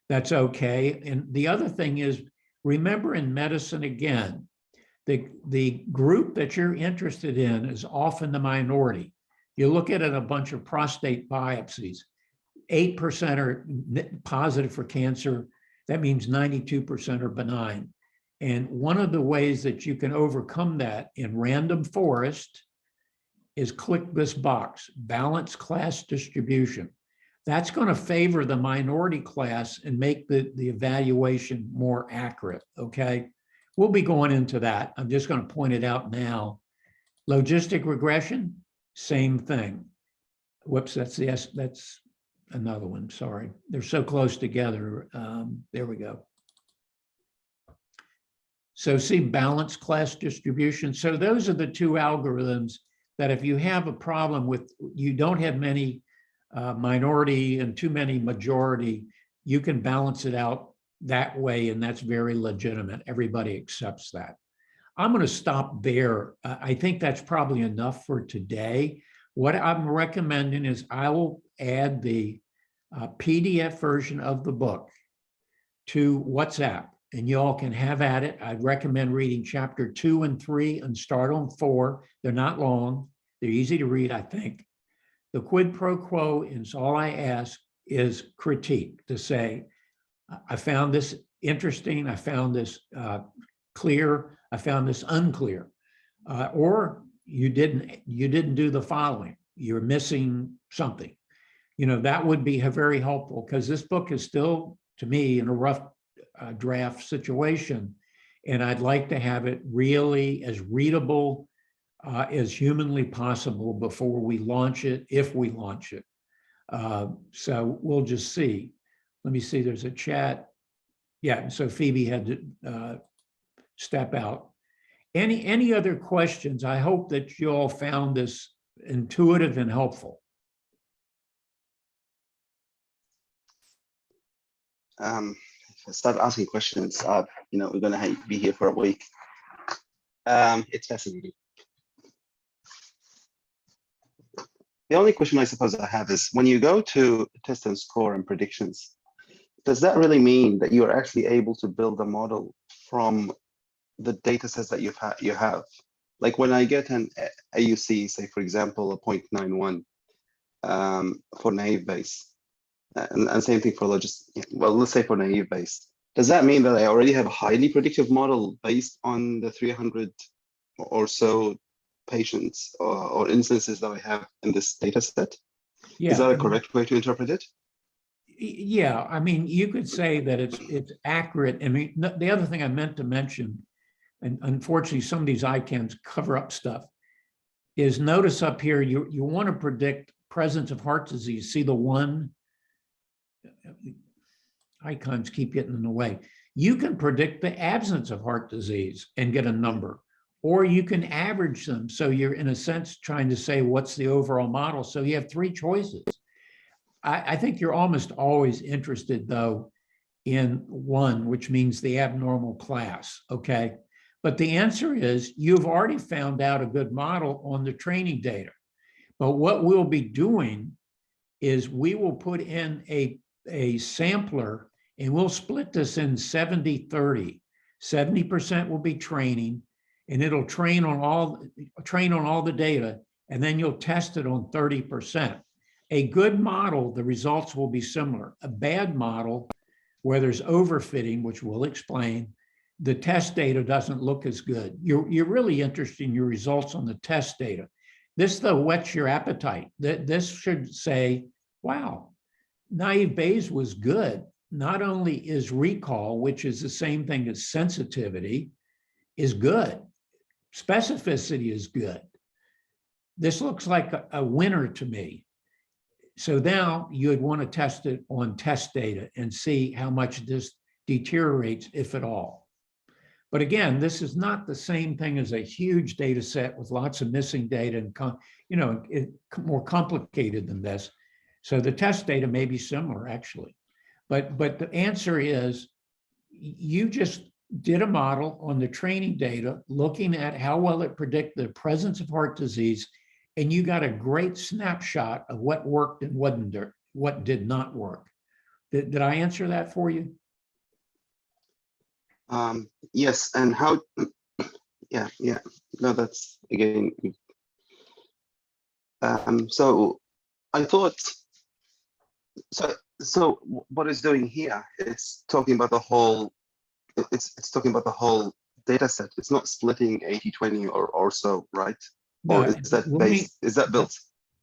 that's okay. And the other thing is, remember in medicine again, the group that you're interested in is often the minority. You look at a bunch of prostate biopsies, 8% are positive for cancer. That means 92% are benign. And one of the ways that you can overcome that in random forest is click this box, balanced class distribution. That's going to favor the minority class and make the evaluation more accurate, okay? We'll be going into that. I'm just going to point it out now. Logistic regression, same thing. Whoops, that's another one, sorry. They're so close together. There we go. So see balanced class distribution. So those are the two algorithms that if you have a problem with, you don't have many minority and too many majority, you can balance it out that way, and that's very legitimate. Everybody accepts that. I'm going to stop there. I think that's probably enough for today. What I'm recommending is I will add the PDF version of the book to WhatsApp, and you all can have at it. I'd recommend reading chapter 2 and 3 and start on 4. They're not long. They're easy to read, I think. The quid pro quo is all I ask is critique, to say, I found this interesting, I found this clear, I found this unclear, or you didn't do the following, you're missing something. You know, that would be very helpful, because this book is still, to me, in a rough draft situation, and I'd like to have it really as readable as humanly possible before we launch it, if we launch it. So we'll just see. Let me see, there's a chat. Yeah, so Phoebe had to step out. Any other questions? I hope that you all found this intuitive and helpful. If I start asking questions, you know, we're going to be here for a week. It's fascinating. The only question I suppose I have is, when you go to test and score and predictions, does that really mean that you are actually able to build a model from the data sets that you have? Like when I get an AUC, say for example, a 0.91 for naive Bayes, and same thing for well, let's say for naive Bayes, does that mean that I already have a highly predictive model based on the 300 or so patients or instances that I have in this data set? Yeah, is that a correct way to interpret it? Yeah, I mean, you could say that it's accurate. I mean, the other thing I meant to mention, and unfortunately some of these ICANNs cover up stuff, is notice up here, you want to predict presence of heart disease. See the one? Icons keep getting in the way. You can predict the absence of heart disease and get a number, or you can average them. So you're in a sense trying to say what's the overall model. So you have 3 choices. I think you're almost always interested, though, in 1, which means the abnormal class, okay? But the answer is you've already found out a good model on the training data. But what we'll be doing is we will put in a sampler, and we'll split this in 70-30. 70% will be training, and it'll train on all the data, and then you'll test it on 30%. A good model, the results will be similar. A bad model, where there's overfitting, which we'll explain, the test data doesn't look as good. You're really interested in your results on the test data. This, though, whets your appetite. This should say, wow, naive Bayes was good. Not only is recall, which is the same thing as sensitivity, is good. Specificity is good. This looks like a winner to me. So now you would want to test it on test data and see how much this deteriorates, if at all. But again, this is not the same thing as a huge data set with lots of missing data and, you know, more complicated than this. So the test data may be similar, actually. But the answer is, you just did a model on the training data, looking at how well it predicted the presence of heart disease, and you got a great snapshot of what worked and what did not work. Did I answer that for you? Yes, and how, yeah, no, that's again, so I thought, so what it's doing here, it's talking about the whole, it's talking about the whole data set. It's not splitting 80-20 or so, right? No, Or is that based, is that built?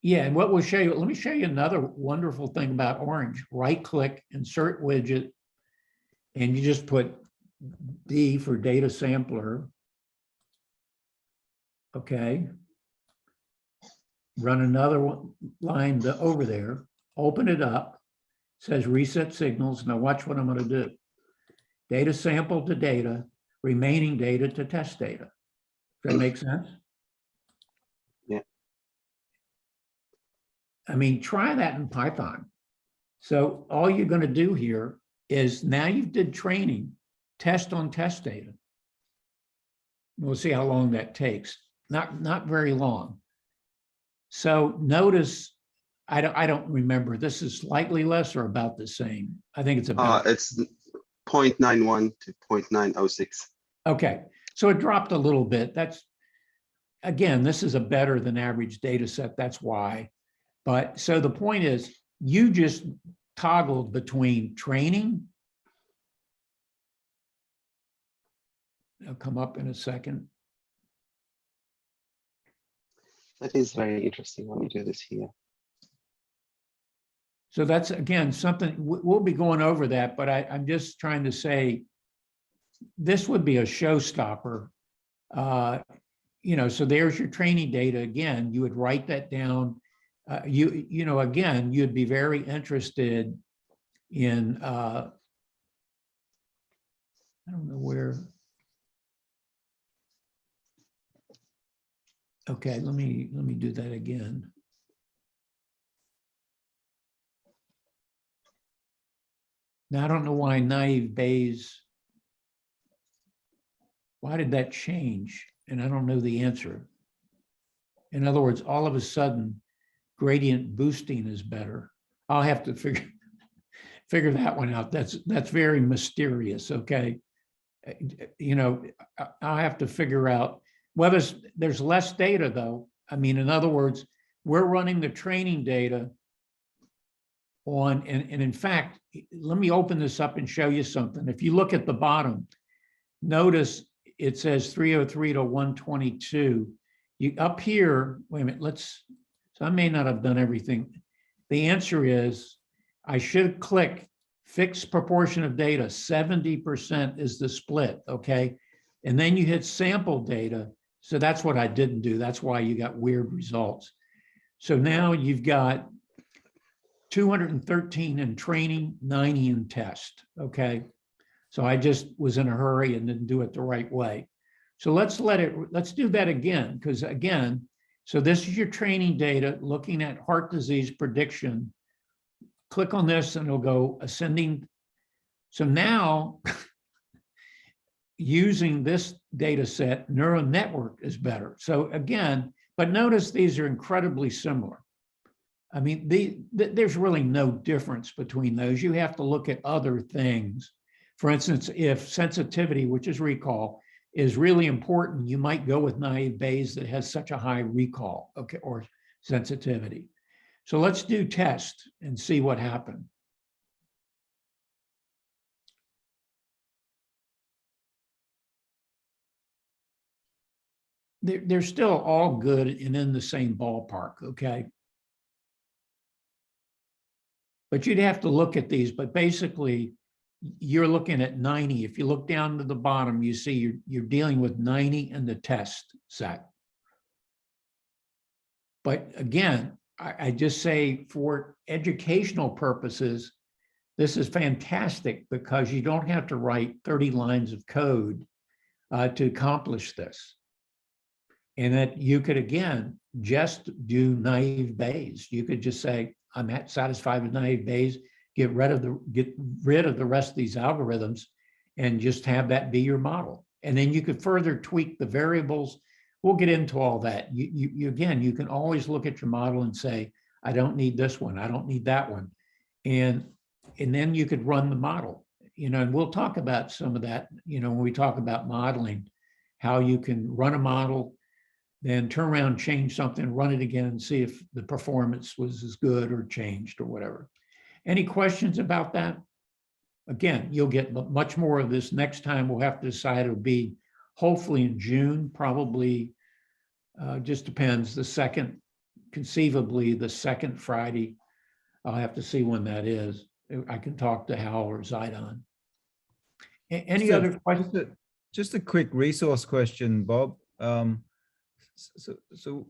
Yeah, and what we'll show you, let me show you another wonderful thing about Orange. Right click, insert widget, and you just put D for data sampler. Okay. Run another line over there, open it up, says reset signals. Now watch what I'm going to do. Data sample to data, remaining data to test data. Does that make sense? Yeah. I mean, try that in Python. So all you're going to do here is now you've did training, test on test data. We'll see how long that takes. Not very long. So notice, I don't remember, this is slightly less or about the same. I think it's about. It's 0.91 to 0.906. Okay, so it dropped a little bit. That's, again, this is a better than average data set. That's why. But so the point is, you just toggled between training. It'll come up in a second. That is very interesting. Let me do this here. So that's, again, something, we'll be going over that, but I'm just trying to say, this would be a showstopper. You know, so there's your training data. Again, you would write that down. You know, again, you'd be very interested in, I don't know where. Okay, let me do that again. Now, I don't know why naive Bayes, why did that change? And I don't know the answer. In other words, all of a sudden, gradient boosting is better. I'll have to figure that one out. That's very mysterious, okay? You know, I'll have to figure out whether there's less data though. I mean, in other words, we're running the training data on, and in fact, let me open this up and show you something. If you look at the bottom, notice it says 303 to 122. You up here, wait a minute, so I may not have done everything. The answer is, I should click fixed proportion of data, 70% is the split, okay? And then you hit sample data. So that's what I didn't do. That's why you got weird results. So now you've got 213 in training, 90 in test, okay? So I just was in a hurry and didn't do it the right way. So let's do that again, because again, so this is your training data looking at heart disease prediction. Click on this and it'll go ascending. So now, using this data set, neural network is better. So again, but notice these are incredibly similar. I mean, there's really no difference between those. You have to look at other things. For instance, if sensitivity, which is recall, is really important, you might go with naive Bayes that has such a high recall, okay, or sensitivity. So let's do test and see what happened. They're still all good and in the same ballpark, okay? But you'd have to look at these, but basically you're looking at 90. If you look down to the bottom, you see you're dealing with 90 in the test set. But again, I just say for educational purposes, this is fantastic because you don't have to write 30 lines of code to accomplish this. And that you could, again, just do naive Bayes. You could just say, I'm satisfied with naive Bayes, get rid of the rest of these algorithms, and just have that be your model. And then you could further tweak the variables. We'll get into all that. Again, you can always look at your model and say, I don't need this one. I don't need that one. And then you could run the model, and we'll talk about some of that, when we talk about modeling, how you can run a model, then turn around, change something, run it again, and see if the performance was as good or changed or whatever. Any questions about that? Again, you'll get much more of this next time. We'll have to decide. It'll be hopefully in June, probably, just depends, conceivably the second Friday. I'll have to see when that is. I can talk to Hal or Zidon. Any other questions? Just a quick resource question, Bob. So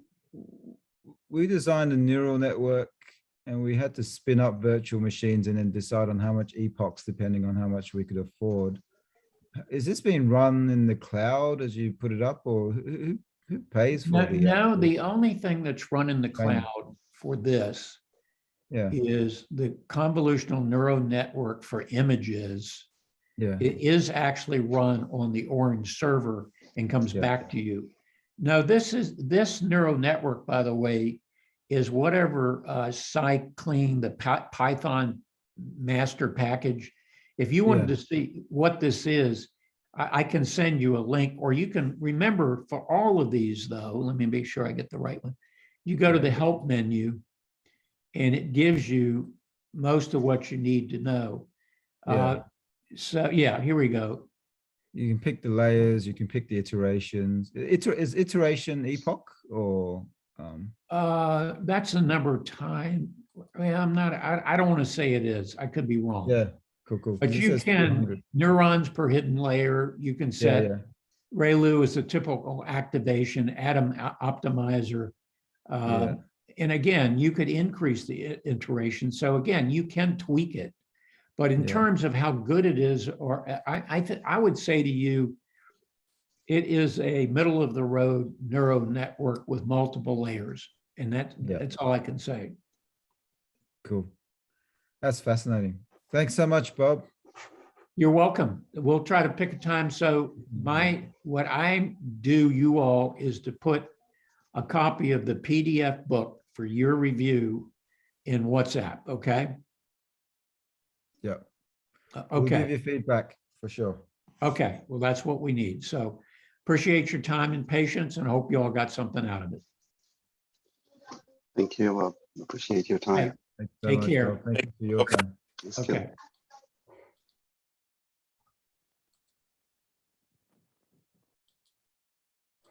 we designed a neural network and we had to spin up virtual machines and then decide on how much epochs depending on how much we could afford. Is this being run in the cloud as you put it up, or who pays for the? No, the only thing that's run in the cloud for this is the convolutional neural network for images. Yeah, it is actually run on the Orange server and comes back to you. No, this neural network, by the way, is whatever Scikit, the Python master package. If you wanted to see what this is, I can send you a link, or you can remember for all of these though, let me make sure I get the right one. You go to the help menu and it gives you most of what you need to know. So here we go. You can pick the layers, you can pick the iterations. Is iteration epoch or? That's the number of time. I don't want to say it is. I could be wrong. Yeah, cool. But you can, neurons per hidden layer, you can set. ReLU is a typical activation, atom optimizer. And again, you could increase the iteration. So again, you can tweak it. But in terms of how good it is, or I would say to you, it is a middle of the road neural network with multiple layers. And that's all I can say. Cool. That's fascinating. Thanks so much, Bob. You're welcome. We'll try to pick a time. So what I do, you all, is to put a copy of the PDF book for your review in WhatsApp, okay? Yeah. Okay. We'll give you feedback for sure. Okay, well, that's what we need. So appreciate your time and patience, and hope you all got something out of it. Thank you. Appreciate your time. Thanks so Take much, care. Bob. Thank you for your time. Thank you. Okay.